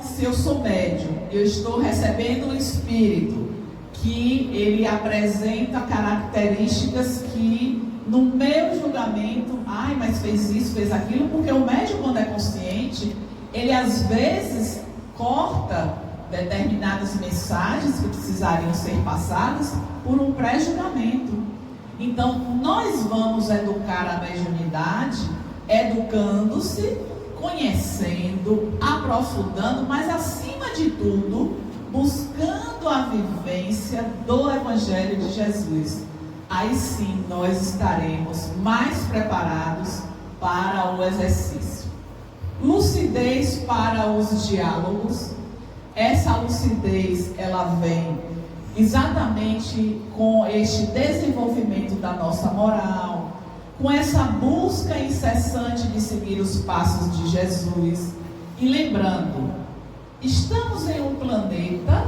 se eu sou médium, eu estou recebendo o Espírito, que ele apresenta características que, no meu julgamento, mas fez isso, fez aquilo, porque o médium, quando é consciente, ele às vezes corta determinadas mensagens que precisariam ser passadas por um pré-julgamento. Então, nós vamos educar a mediunidade, educando-se, conhecendo, aprofundando, mas acima de tudo, buscando a vivência do Evangelho de Jesus. Aí sim nós estaremos mais preparados para o exercício. Lucidez para os diálogos. Essa lucidez, ela vem exatamente com este desenvolvimento da nossa moral, com essa busca incessante de seguir os passos de Jesus. E lembrando, estamos em um planeta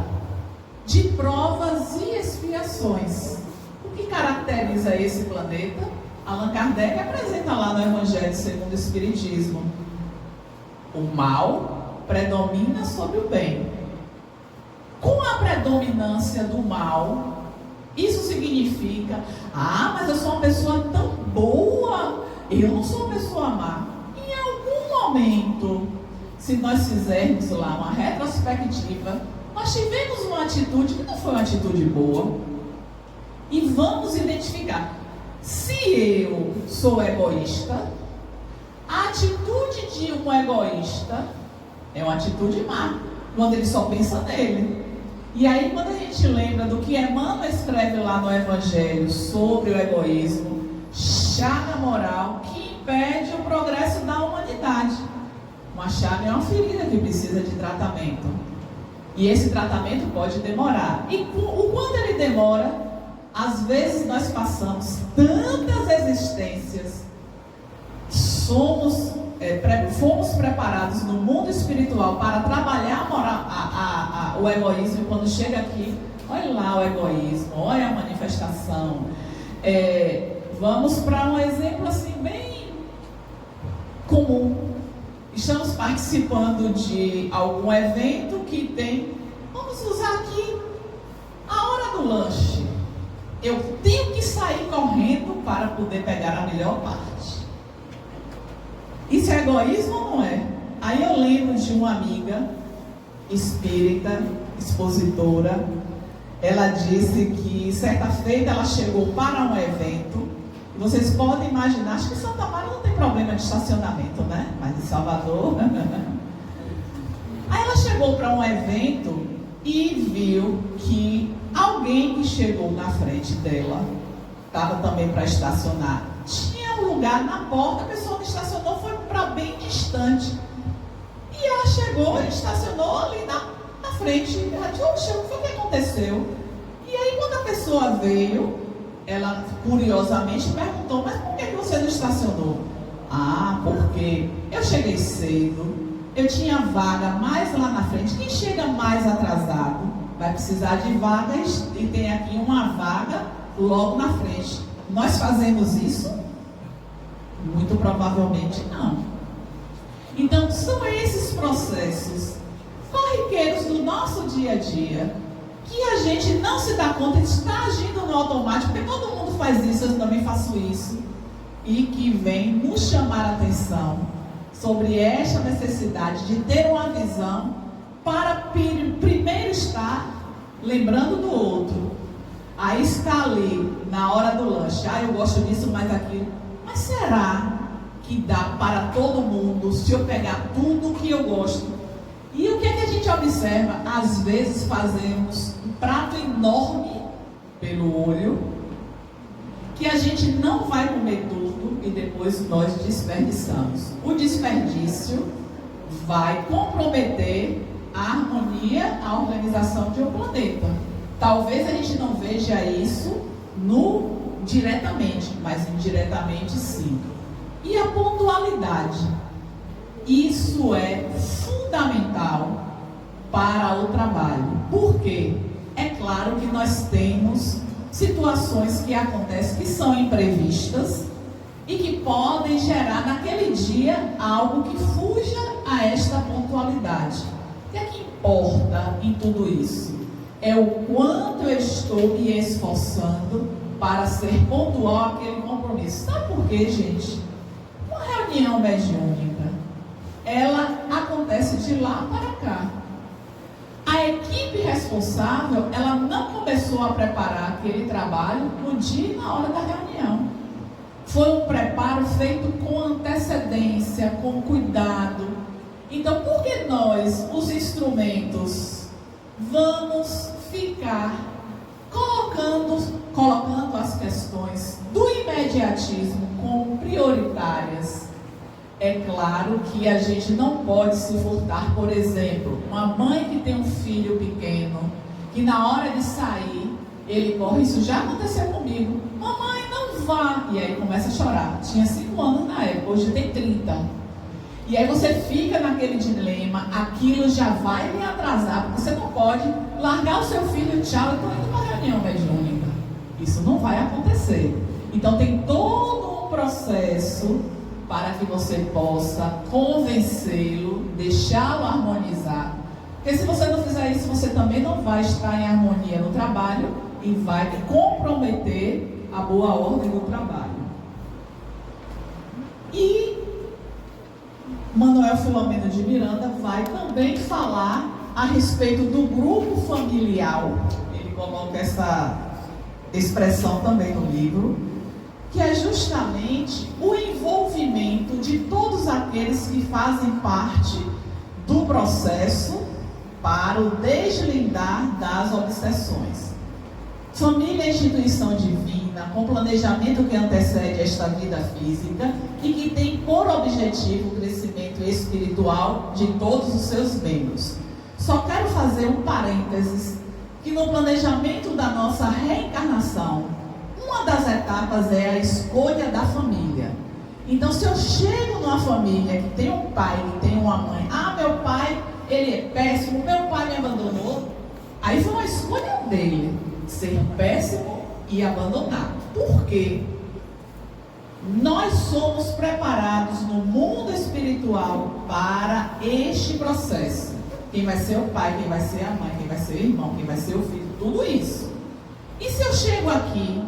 de provas e expiações. O que caracteriza esse planeta? Allan Kardec apresenta lá no Evangelho segundo o Espiritismo. O mal predomina sobre o bem. Com a predominância do mal, isso significa, mas eu sou uma pessoa tão boa, eu não sou uma pessoa má. Em algum momento, se nós fizermos lá uma retrospectiva, nós tivemos uma atitude que não foi uma atitude boa. E vamos identificar, se eu sou egoísta, a atitude de um egoísta é uma atitude má, quando ele só pensa nele. E aí, quando a gente lembra do que Emmanuel escreve lá no Evangelho sobre o egoísmo, chaga moral que impede o progresso da humanidade. Uma chaga é uma ferida que precisa de tratamento. E esse tratamento pode demorar. E o quanto ele demora, às vezes nós passamos tantas existências, fomos preparados no mundo espiritual para trabalhar o egoísmo, e quando chega aqui, olha lá o egoísmo, olha a manifestação. Vamos para um exemplo assim bem comum. Estamos participando de algum evento que tem, vamos usar aqui, a hora do lanche. Eu tenho que sair correndo para poder pegar a melhor parte. Isso é egoísmo ou não é? Aí eu lembro de uma amiga espírita, expositora. Ela disse que certa feita ela chegou para um evento. E vocês podem imaginar, acho que em Santa Maria não tem problema de estacionamento, né? Mas em Salvador. Aí ela chegou para um evento e viu que alguém que chegou na frente dela, estava também para estacionar, tinha um lugar na porta, a pessoa que estacionou foi para bem distante. E ela chegou e estacionou ali na frente. Ela disse, oxe, o que foi que aconteceu? E aí quando a pessoa veio, ela curiosamente perguntou, mas por que você não estacionou? Porque eu cheguei cedo, eu tinha vaga mais lá na frente. Quem chega mais atrasado vai precisar de vagas e tem aqui uma vaga logo na frente. Nós fazemos isso? Muito provavelmente não. Então são esses processos corriqueiros do nosso dia a dia que a gente não se dá conta de estar agindo no automático, porque todo mundo faz isso, eu também faço isso, e que vem nos chamar a atenção sobre esta necessidade de ter uma visão para primeiro estar lembrando do outro. Aí está ali na hora do lanche, eu gosto disso, mas aquilo. Mas será que dá para todo mundo se eu pegar tudo que eu gosto? E o que é que a gente observa? Às vezes fazemos um prato enorme pelo olho, que a gente não vai comer tudo e depois nós desperdiçamos. O desperdício vai comprometer a harmonia, a organização de um planeta. Talvez a gente não veja isso diretamente, mas indiretamente sim. E a pontualidade. Isso é fundamental para o trabalho. Por quê? É claro que nós temos situações que acontecem, que são imprevistas e que podem gerar naquele dia algo que fuja a esta pontualidade. O que é que importa em tudo isso? É o quanto eu estou me esforçando para ser pontual àquele compromisso. Sabe por quê, gente? Uma reunião mediúnica, ela acontece de lá para cá. A equipe responsável, ela não começou a preparar aquele trabalho no dia e na hora da reunião. Foi um preparo feito com antecedência, com cuidado. Então, por que nós, os instrumentos, vamos ficar colocando as questões do imediatismo como prioritárias? É claro que a gente não pode se furtar, por exemplo, uma mãe que tem um filho pequeno, que na hora de sair, ele corre, isso já aconteceu comigo, mamãe, não vá, e aí começa a chorar. Tinha 5 anos na época, hoje tem 30. E aí você fica naquele dilema, aquilo já vai lhe atrasar, porque você não pode largar o seu filho, tchau, eu estou indo para uma reunião mediúnica. Isso não vai acontecer. Então tem todo um processo para que você possa convencê-lo, deixá-lo harmonizar. Porque se você não fizer isso, você também não vai estar em harmonia no trabalho e vai comprometer a boa ordem do trabalho. E Manuel Filomeno de Miranda vai também falar a respeito do grupo familiar. Ele coloca essa expressão também no livro, que é justamente o envolvimento de todos aqueles que fazem parte do processo para o deslindar das obsessões. Família é instituição divina, com planejamento que antecede esta vida física e que tem por objetivo o crescimento espiritual de todos os seus membros. Só quero fazer um parênteses, que no planejamento da nossa reencarnação, uma das etapas é a escolha da família. Então, se eu chego numa família que tem um pai, que tem uma mãe, meu pai, ele é péssimo, meu pai me abandonou, aí foi uma escolha dele, ser péssimo e abandonar. Por quê? Nós somos preparados no mundo espiritual para este processo. Quem vai ser o pai, quem vai ser a mãe, quem vai ser o irmão, quem vai ser o filho, tudo isso. E se eu chego aqui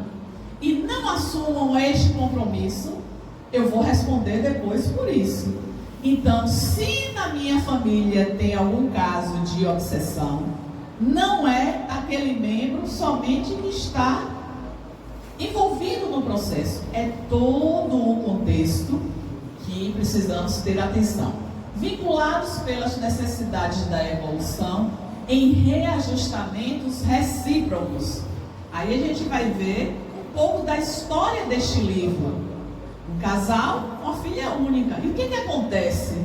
e não assumam este compromisso, eu vou responder depois por isso. Então, se na minha família tem algum caso de obsessão, não é aquele membro somente que está envolvido no processo, é todo o contexto que precisamos ter atenção. Vinculados pelas necessidades da evolução em reajustamentos recíprocos. Aí a gente vai ver um pouco da história deste livro. Um casal com uma filha única. E o que acontece?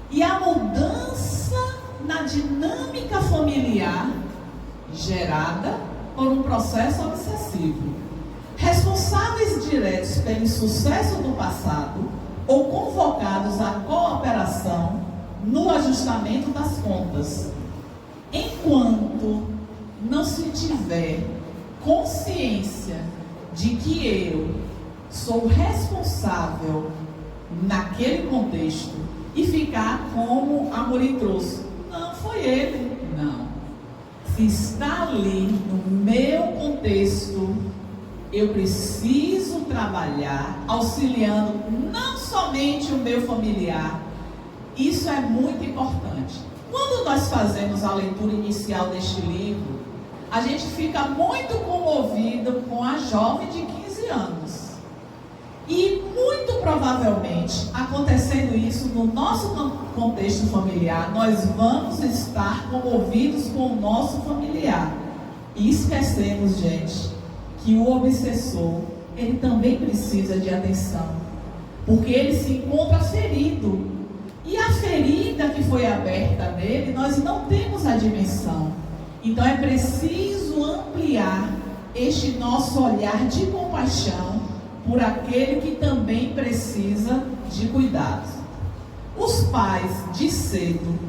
E a mudança na dinâmica familiar gerada por um processo obsessivo. Responsáveis diretos pelo insucesso do passado ou convocados à cooperação no ajustamento das contas. Enquanto não se tiver consciência de que eu sou responsável naquele contexto e ficar como Amorim trouxe, não foi ele, não. Se está ali no meu contexto, eu preciso trabalhar auxiliando não somente o meu familiar. Isso é muito importante. Quando nós fazemos a leitura inicial deste livro, a gente fica muito comovido com a jovem de 15 anos. E muito provavelmente, acontecendo isso no nosso contexto familiar, nós vamos estar comovidos com o nosso familiar. E esquecemos, gente, que o obsessor, ele também precisa de atenção, porque ele se encontra ferido, e a ferida que foi aberta nele, nós não temos a dimensão. Então é preciso ampliar este nosso olhar de compaixão por aquele que também precisa de cuidados. Os pais, de cedo,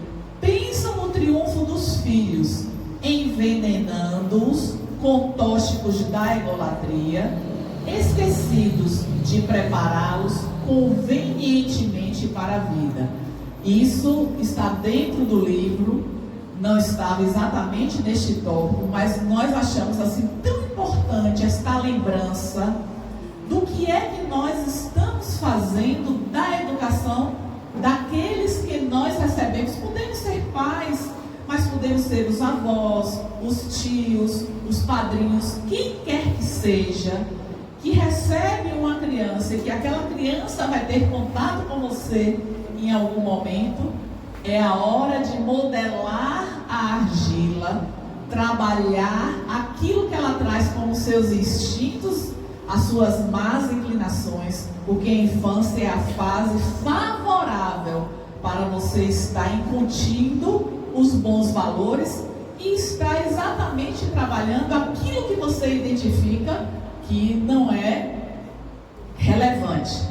pensam no triunfo dos filhos, envenenando-os com com tóxicos da egolatria, esquecidos de prepará-los convenientemente para a vida. Isso está dentro do livro, não estava exatamente neste tópico, mas nós achamos assim tão importante esta lembrança do que é que nós estamos fazendo da educação daqueles que nós recebemos. Podemos ser pais, mas podemos ser os avós, os tios, os padrinhos, quem quer que seja, que recebe uma criança e que aquela criança vai ter contato com você em algum momento. É a hora de modelar a argila, trabalhar aquilo que ela traz como seus instintos, as suas más inclinações, porque a infância é a fase favorável para você estar incutindo os bons valores e estar exatamente trabalhando aquilo que você identifica que não é relevante.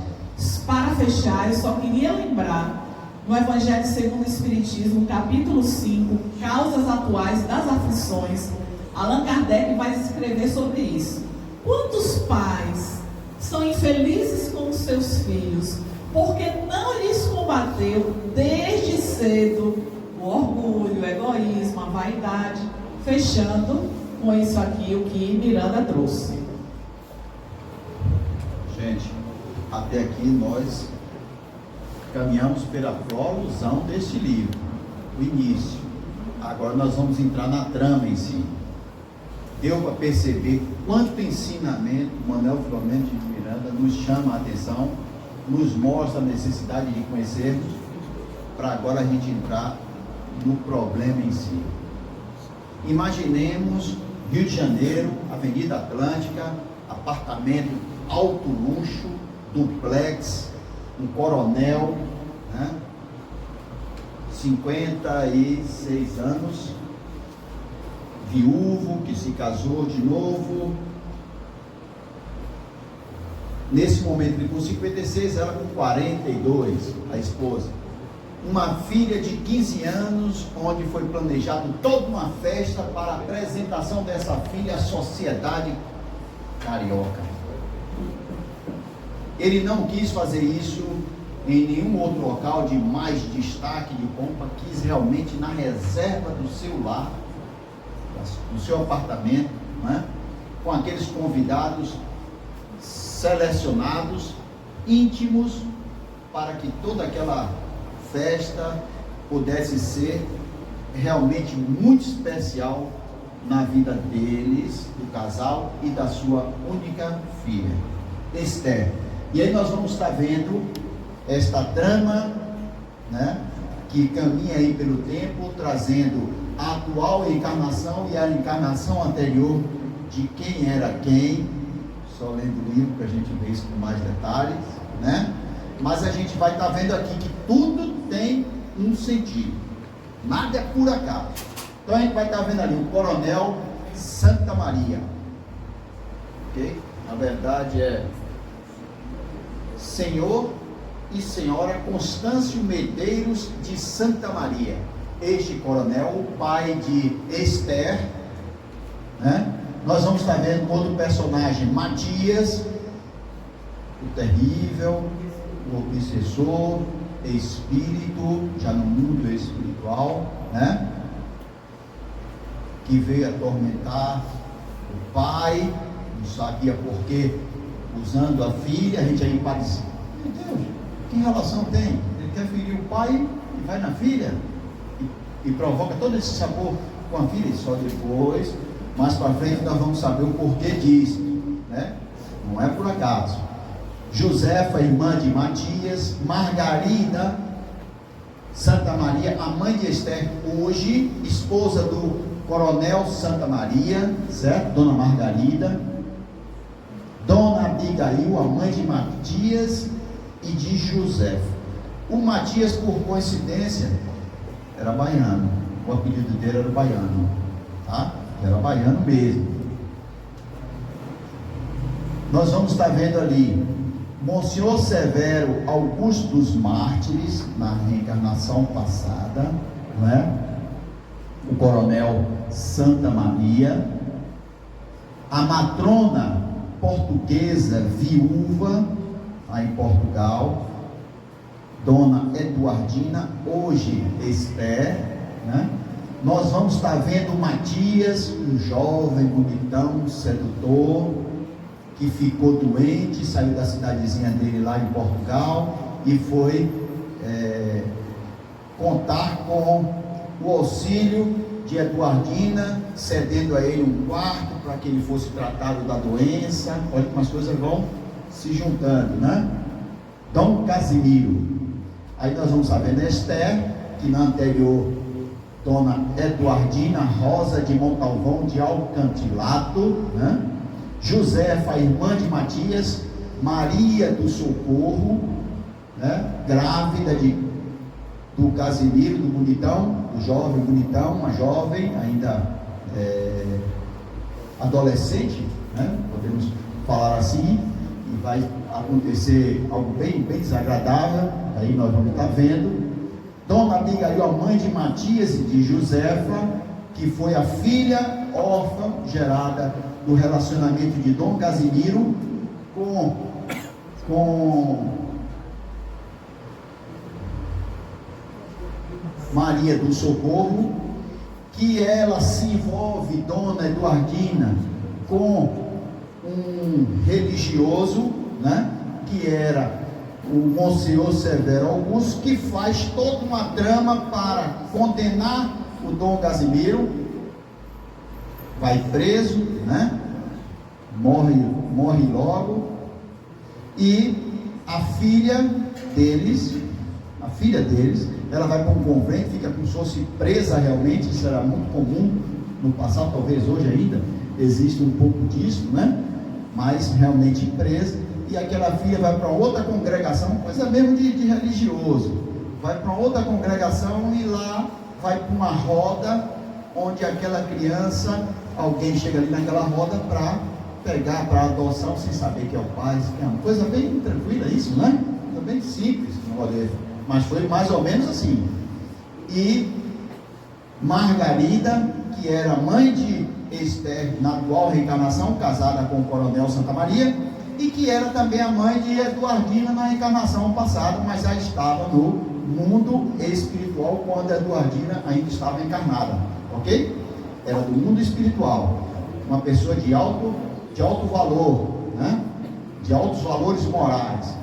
Para fechar, eu só queria lembrar, no Evangelho segundo o Espiritismo, capítulo 5, Causas Atuais das Aflições, Allan Kardec vai escrever sobre isso. Quantos pais são infelizes com os seus filhos, porque não lhes combateu desde cedo o orgulho, o egoísmo, a vaidade, fechando com isso aqui o que Miranda trouxe. Gente, até aqui nós caminhamos pela conclusão deste livro, o início. Agora nós vamos entrar na trama em si. Deu para perceber quanto ensinamento Manuel Filomeno de Miranda nos chama a atenção, nos mostra a necessidade de conhecermos, para agora a gente entrar no problema em si. Imaginemos Rio de Janeiro, Avenida Atlântica, apartamento alto luxo, duplex, um coronel, né? 56 anos, viúvo, que se casou de novo. Nesse momento ele com 56, ela com 42, a esposa. Uma filha de 15 anos, onde foi planejado toda uma festa para a apresentação dessa filha à sociedade carioca. Ele não quis fazer isso em nenhum outro local de mais destaque, de pompa, quis realmente na reserva do seu lar, do seu apartamento, né? Com aqueles convidados selecionados, íntimos, para que toda aquela festa pudesse ser realmente muito especial na vida deles, do casal e da sua única filha, Esther. E aí nós vamos estar vendo esta trama, né, que caminha aí pelo tempo, trazendo a atual encarnação e a encarnação anterior de quem era quem. Só lendo o livro para a gente ver isso com mais detalhes, né? Mas a gente vai estar vendo aqui que tudo tem um sentido, nada é por acaso. Então a gente vai estar vendo ali o Coronel Santa Maria, ok? Na verdade é Senhor e Senhora Constâncio Medeiros de Santa Maria. Este coronel, o pai de Esther, né? Nós vamos estar vendo outro personagem, Matias, o terrível, o obsessor, espírito, já no mundo espiritual, né? Que veio atormentar o pai, não sabia por quê, usando a filha. A gente aí para dizer, meu Deus, que relação tem? Ele quer ferir o pai e vai na filha e provoca todo esse sabor com a filha. E só depois, mais para frente, nós vamos saber o porquê disso, né? Não é por acaso. Josefa, irmã de Matias, Margarida Santa Maria, a mãe de Esther, hoje esposa do Coronel Santa Maria, certo? Dona Margarida. Dona Abigail, a mãe de Matias e de Josefa. O Matias, por coincidência, era baiano. O apelido dele era baiano, tá? Era baiano mesmo. Nós vamos estar vendo ali Monsenhor Severo Augusto dos Mártires, na reencarnação passada, não é? O Coronel Santa Maria, A matrona portuguesa viúva, aí em Portugal, Dona Eduardina, hoje Esther, né? Nós vamos estar vendo Matias, um jovem, bonitão, sedutor, que ficou doente, saiu da cidadezinha dele lá em Portugal e foi contar com o auxílio de Eduardina, cedendo a ele um quarto para que ele fosse tratado da doença. Olha como as coisas vão se juntando, né? Dom Casimiro. Aí nós vamos saber Esther, que na anterior, Dona Eduardina Rosa de Montalvão de Alcantilato, né? Josefa, irmã de Matias, Maria do Socorro, né? Grávida do Casimiro, do bonitão, do jovem bonitão, uma jovem ainda adolescente, né? Podemos falar assim, e vai acontecer algo bem desagradável, aí nós vamos estar vendo. Dona Abigail, a mãe de Matias e de Josefa, que foi a filha órfã gerada do relacionamento de Dom Casimiro com Maria do Socorro, que ela se envolve, Dona Eduardina, com um religioso, né, que era o Monsenhor Severo Augusto, que faz toda uma trama para condenar o Dom Casimiro, vai preso, né, morre logo, e a filha deles, ela vai para um convento, fica como se fosse presa realmente. Isso era muito comum no passado, talvez hoje ainda existe um pouco disso, né? Mas realmente presa, e aquela filha vai para outra congregação, coisa mesmo de religioso, vai para outra congregação e lá vai para uma roda, onde aquela criança, alguém chega ali naquela roda para pegar para adoção, sem saber que é o pai, é uma coisa bem tranquila isso, né? Coisa bem simples, mas foi mais ou menos assim. E Margarida, que era mãe de Esther na atual reencarnação, casada com o Coronel Santa Maria, e que era também a mãe de Eduardina na reencarnação passada, mas já estava no mundo espiritual quando Eduardina ainda estava encarnada, ok? Era do mundo espiritual, uma pessoa de alto valor, né? De altos valores morais,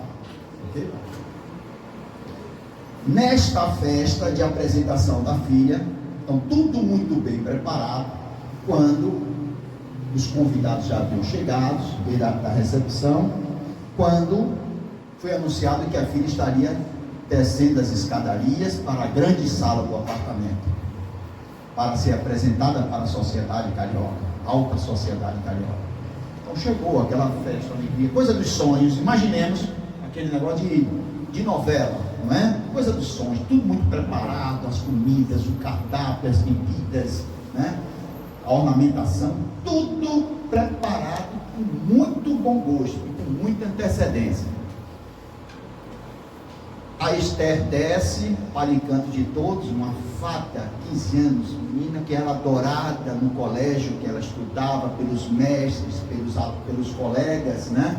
ok? Nesta festa de apresentação da filha, então tudo muito bem preparado, quando os convidados já haviam chegado, desde a recepção, quando foi anunciado que a filha estaria descendo as escadarias para a grande sala do apartamento, para ser apresentada para a sociedade carioca, alta sociedade carioca. Então chegou aquela festa, alegria, coisa dos sonhos. Imaginemos aquele negócio de novela, não é? Coisa dos sonhos, tudo muito preparado, as comidas, o cardápio, as bebidas, né? A ornamentação, tudo preparado com muito bom gosto, com muita antecedência. A Esther desce, para o encanto de todos, uma fata, 15 anos, menina que era adorada no colégio que ela estudava, pelos mestres, pelos colegas, né?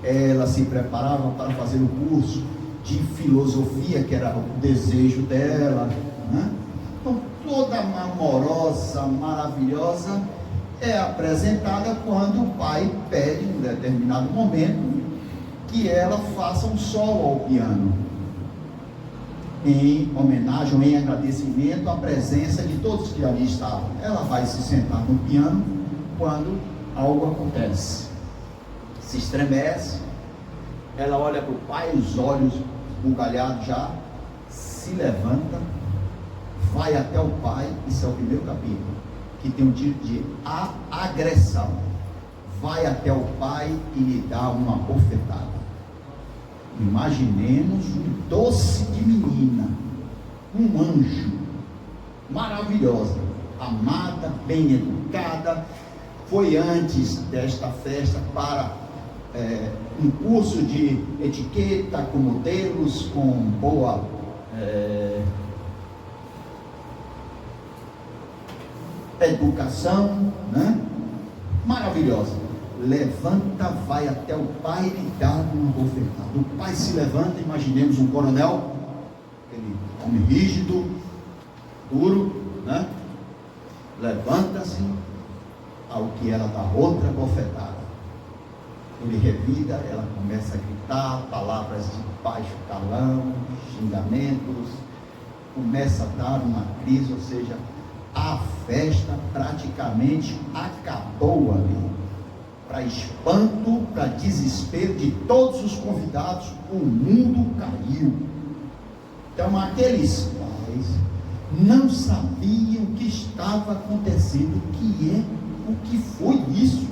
Ela se preparava para fazer o curso de filosofia, que era o desejo dela, né? Então, toda amorosa, maravilhosa, é apresentada quando o pai pede, em um determinado momento, que ela faça um solo ao piano, em homenagem, em agradecimento à presença de todos que ali estavam. Ela vai se sentar no piano quando algo acontece, se estremece, ela olha para o pai, os olhos bugalhados já, se levanta, vai até o pai. Isso é o primeiro capítulo, que tem um título de A Agressão. Vai até o pai e lhe dá uma bofetada. Imaginemos um doce de menina, um anjo, maravilhosa, amada, bem educada. Foi antes desta festa para um curso de etiqueta, com modelos, com boa educação, né? Maravilhosa. maravilhosa. Levanta, vai até o pai e lhe dá uma bofetada. O pai se levanta, imaginemos um coronel, aquele homem rígido, duro, né? Levanta-se, ao que ela dá outra bofetada. Ele revida, ela começa a gritar palavras de baixo calão, xingamentos, começa a dar uma crise, ou seja, a festa praticamente acabou ali. Para espanto, para desespero de todos os convidados, o mundo caiu. Então aqueles pais não sabiam o que estava acontecendo, o que foi isso.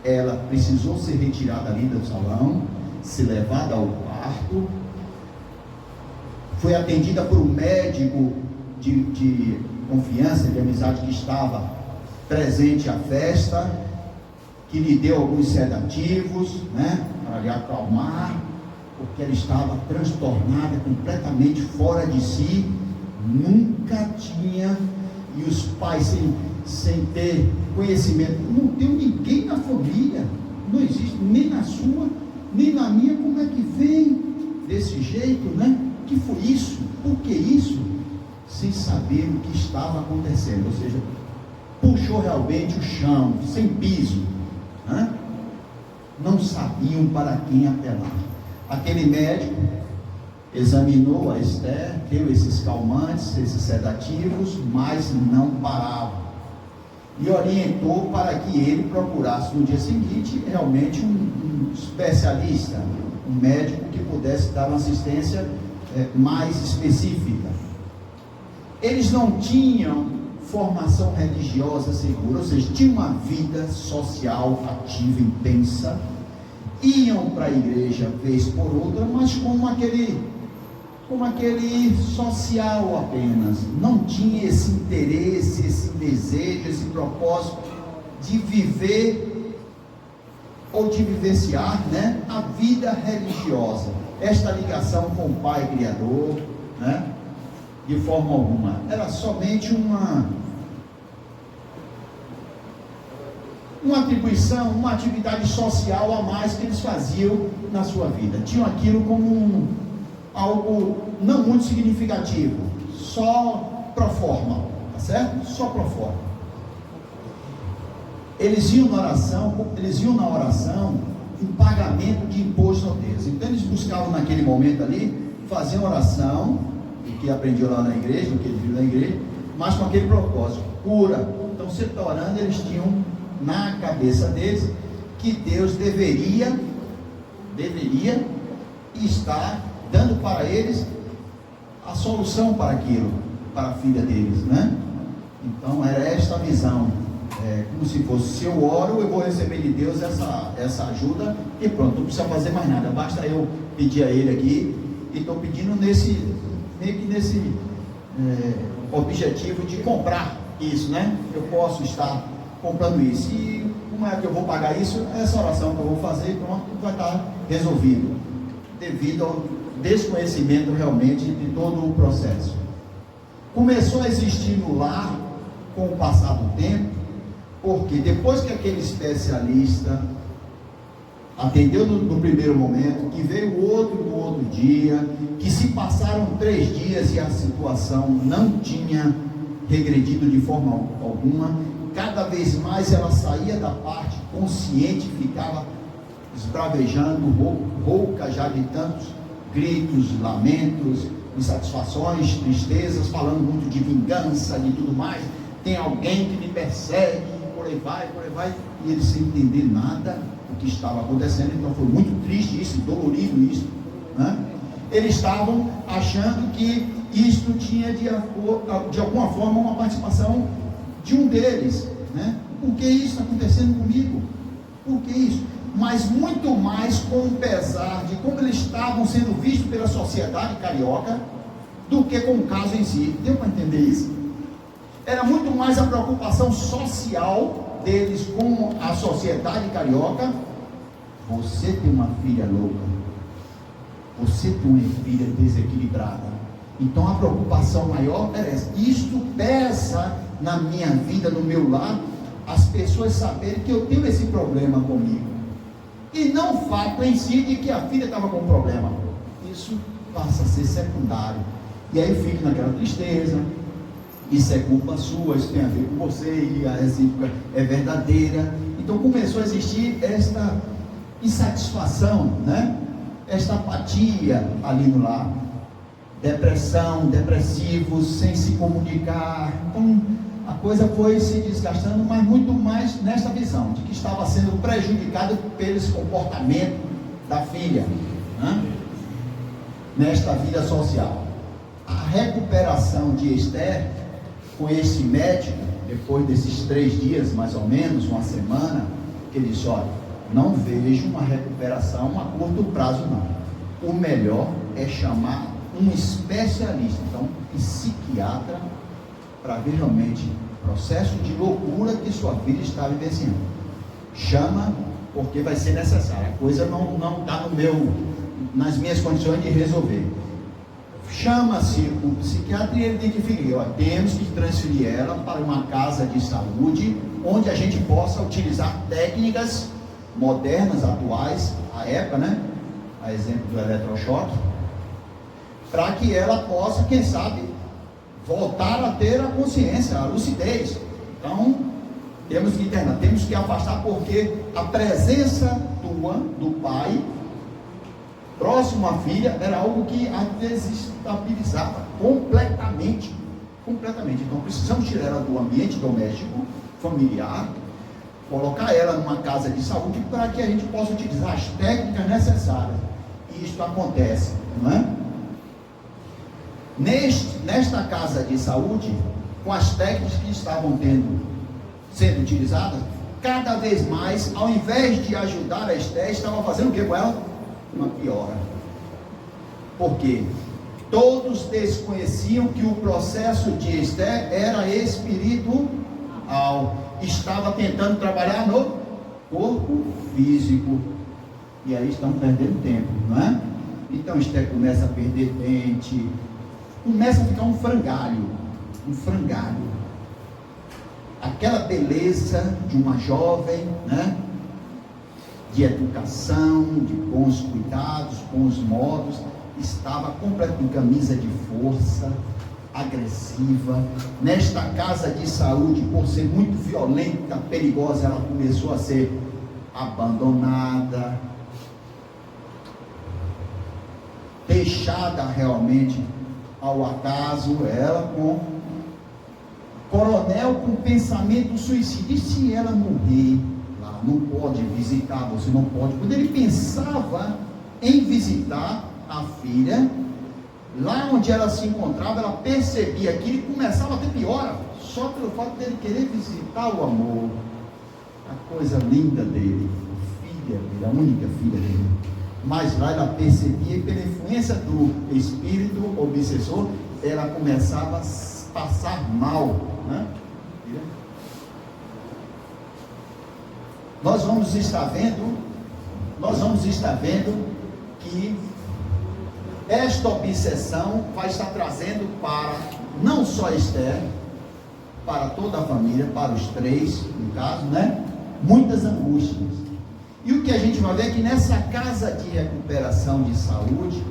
Ela precisou ser retirada ali do salão, ser levada ao quarto, foi atendida por um médico de confiança, de amizade, que estava presente à festa, que lhe deu alguns sedativos, né, para lhe acalmar, porque ela estava transtornada, completamente fora de si, nunca tinha, e os pais sem ter conhecimento, não tem ninguém na família, não existe, nem na sua, nem na minha, como é que vem desse jeito, né? O que foi isso? Por que isso? Sem saber o que estava acontecendo, ou seja, puxou realmente o chão, sem piso, né? Não sabiam para quem apelar. Aquele médico examinou a Esther, deu esses calmantes, esses sedativos, mas não parava, e orientou para que ele procurasse no dia seguinte realmente um especialista, um médico que pudesse dar uma assistência mais específica. Eles não tinham formação religiosa segura, ou seja, tinham uma vida social ativa, intensa, iam para a igreja vez por outra, mas como aquele social apenas, não tinha esse interesse, esse desejo, esse propósito de viver ou de vivenciar, né, a vida religiosa, esta ligação com o Pai Criador, né, de forma alguma. Era somente uma atribuição, uma atividade social a mais que eles faziam na sua vida. Tinham aquilo como algo não muito significativo, só pro forma, tá certo? Só pro forma. Eles iam na oração em pagamento de imposto a Deus. Então eles buscavam naquele momento ali, faziam oração, o que aprendiam lá na igreja, o que eles viram na igreja, mas com aquele propósito, cura. Então você está orando, eles tinham na cabeça deles que Deus deveria estar dando para eles a solução para aquilo, para a filha deles, né? Então era esta a visão, como se fosse, se eu oro, eu vou receber de Deus essa ajuda, e pronto, não precisa fazer mais nada, basta eu pedir a Ele aqui, e estou pedindo meio que nesse objetivo de comprar isso, né? Eu posso estar comprando isso, e como é que eu vou pagar isso? Essa oração que eu vou fazer, pronto, vai estar resolvido, devido ao desconhecimento realmente de todo o processo. Começou a existir no lar com o passar do tempo, porque depois que aquele especialista atendeu no primeiro momento, que veio outro no outro dia, que se passaram 3 dias e a situação não tinha regredido de forma alguma, cada vez mais ela saía da parte consciente, ficava esbravejando, rouca já de tantos gritos, lamentos, insatisfações, tristezas, falando muito de vingança, de tudo mais. Tem alguém que me persegue, por aí vai, e ele sem entender nada do que estava acontecendo. Então foi muito triste isso, dolorido isso, né? Eles estavam achando que isto tinha de alguma forma uma participação de um deles, né? Por que isso está acontecendo comigo? Por que isso? Mas muito mais com o pesar de como eles estavam sendo vistos pela sociedade carioca, do que com o caso em si. Deu para entender isso? Era muito mais a preocupação social deles com a sociedade carioca. Você tem uma filha louca, você tem uma filha desequilibrada, então a preocupação maior era essa. Isto pesa na minha vida, no meu lar, as pessoas saberem que eu tenho esse problema comigo. E não o fato em si de que a filha estava com problema. Isso passa a ser secundário. E aí fica naquela tristeza. Isso é culpa sua, isso tem a ver com você, e a recíproca é verdadeira. Então começou a existir esta insatisfação, né? Esta apatia ali no lar. Depressão, depressivos, sem se comunicar. Então a coisa foi se desgastando, mas muito mais nesta visão de que estava sendo prejudicado pelo esse comportamento da filha, né? Nesta vida social. A recuperação de Esther com esse médico, depois desses 3 dias, mais ou menos, uma semana, que ele disse: olha, não vejo uma recuperação a curto prazo, não. O melhor é chamar um especialista, então um psiquiatra, para ver realmente o processo de loucura que sua filha está vivenciando. Chama, porque vai ser necessário. A coisa não está nas minhas condições de resolver. Chama-se o psiquiatra e ele identifica: ó, temos que transferir ela para uma casa de saúde, onde a gente possa utilizar técnicas modernas, atuais, à época, né? A exemplo do eletrochoque, para que ela possa, quem sabe, voltar a ter a consciência, a lucidez. Então, temos que internar, temos que afastar, porque a presença do pai, próximo à filha, era algo que a desestabilizava completamente. Então, precisamos tirar ela do ambiente doméstico, familiar, colocar ela numa casa de saúde, para que a gente possa utilizar as técnicas necessárias. E isso acontece, não é? Nesta casa de saúde, com as técnicas que estavam sendo utilizadas, cada vez mais, ao invés de ajudar a Esther, estava fazendo o que com ela? Uma piora. Por quê? Todos desconheciam que o processo de Esther era espiritual. Estava tentando trabalhar no corpo físico. E aí estão perdendo tempo, não é? Então Esther começa a perder dente, começa a ficar um frangalho. Aquela beleza de uma jovem, né? De educação, de bons cuidados, bons modos, estava completamente em camisa de força, agressiva. Nesta casa de saúde, por ser muito violenta, perigosa, ela começou a ser abandonada, deixada realmente ao acaso. Ela com coronel com pensamento suicida. E se ela morrer lá, não pode visitar, você não pode. Quando ele pensava em visitar a filha, lá onde ela se encontrava, ela percebia que ele começava a ter piora, só pelo fato dele querer visitar o amor, a coisa linda dele, a filha dele, a única filha dele. Mas lá ela percebia, pela influência do espírito obsessor, ela começava a passar mal, né? Nós vamos estar vendo que esta obsessão vai estar trazendo para, não só Esther, para toda a família, para os 3, no caso, né? Muitas angústias. E o que a gente vai ver é que nessa casa de recuperação de saúde,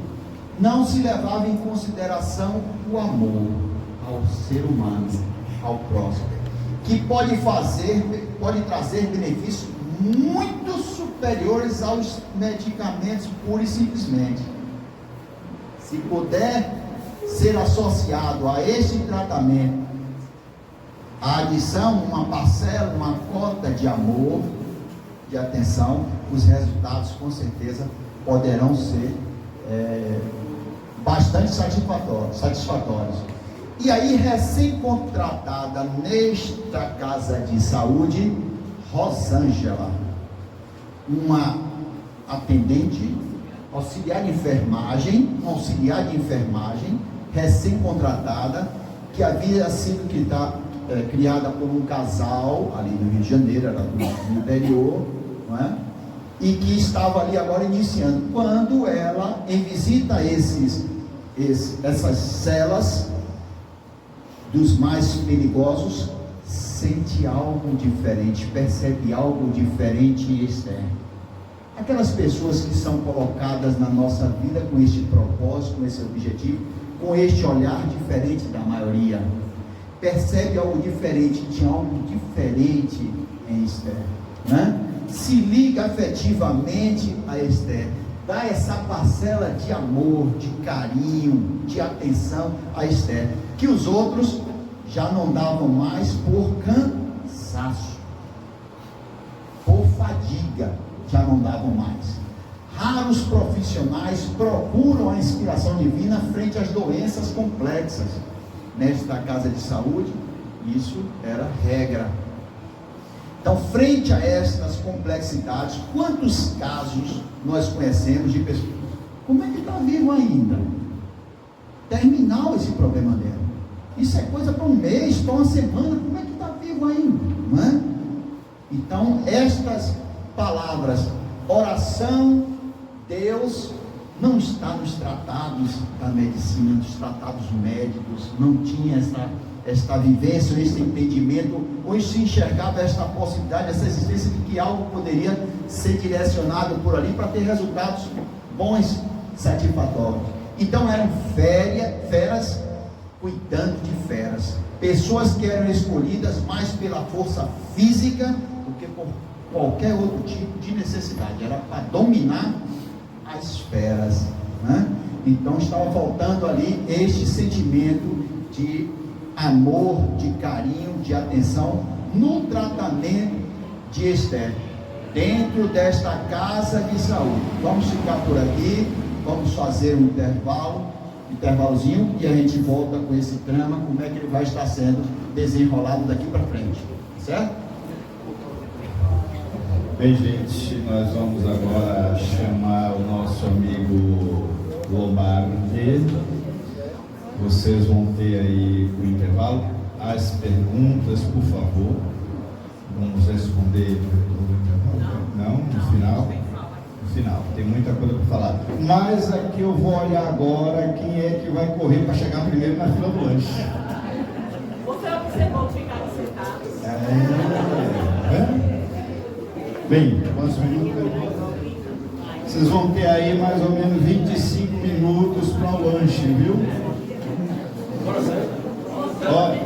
não se levava em consideração o amor ao ser humano, ao próximo, que pode trazer benefícios muito superiores aos medicamentos, pura e simplesmente. Se puder ser associado a este tratamento a adição, uma parcela, uma cota de amor, de atenção, os resultados com certeza poderão ser bastante satisfatórios. E aí, recém-contratada nesta casa de saúde, Rosângela, uma atendente, auxiliar de enfermagem, recém-contratada, que havia sido criada por um casal ali no Rio de Janeiro, era do interior, não é? E que estava ali agora iniciando. Quando ela, em visita a essas celas dos mais perigosos, sente algo diferente, percebe algo diferente em Esther. Aquelas pessoas que são colocadas na nossa vida com este propósito, com esse objetivo, com este olhar diferente da maioria, percebe algo diferente, tinha algo diferente em Esther, né? Se liga afetivamente a Esther, dá essa parcela de amor, de carinho, de atenção a Esther, que os outros já não davam mais por cansaço, por fadiga, já não davam mais. Raros profissionais procuram a inspiração divina frente às doenças complexas. Nesta casa de saúde, isso era regra. Então, frente a estas complexidades, quantos casos nós conhecemos de pessoas? Como é que está vivo ainda? Terminal esse problema dela. Isso é coisa para um mês, para uma semana. Como é que está vivo ainda? Não é? Então, estas palavras, oração, Deus não está nos tratados da medicina, nos tratados médicos, não tinha esta vivência, esse entendimento, ou se enxergava esta possibilidade, essa existência de que algo poderia ser direcionado por ali para ter resultados bons, satisfatórios. Então eram feras cuidando de feras, pessoas que eram escolhidas mais pela força física do que por qualquer outro tipo de necessidade, era para dominar as feras, né? Então estava faltando ali este sentimento de amor, de carinho, de atenção no tratamento de Esther, dentro desta casa de saúde. Vamos ficar por aqui, vamos fazer um intervalozinho, e a gente volta com esse trama, como é que ele vai estar sendo desenrolado daqui para frente, certo? Bem, gente, nós vamos agora chamar o nosso amigo Lombardi. Vocês vão ter aí o intervalo. As perguntas, por favor. Vamos responder no intervalo? Não? No final? No final. Tem muita coisa para falar. Mas aqui eu vou olhar agora quem é que vai correr para chegar primeiro na fila do lanche. Você observou ficar sentado? Bem, quantos minutos? Vocês vão ter aí mais ou menos 25 minutos para o lanche, viu? Olha,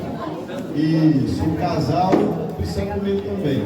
isso, o casal precisa comer também.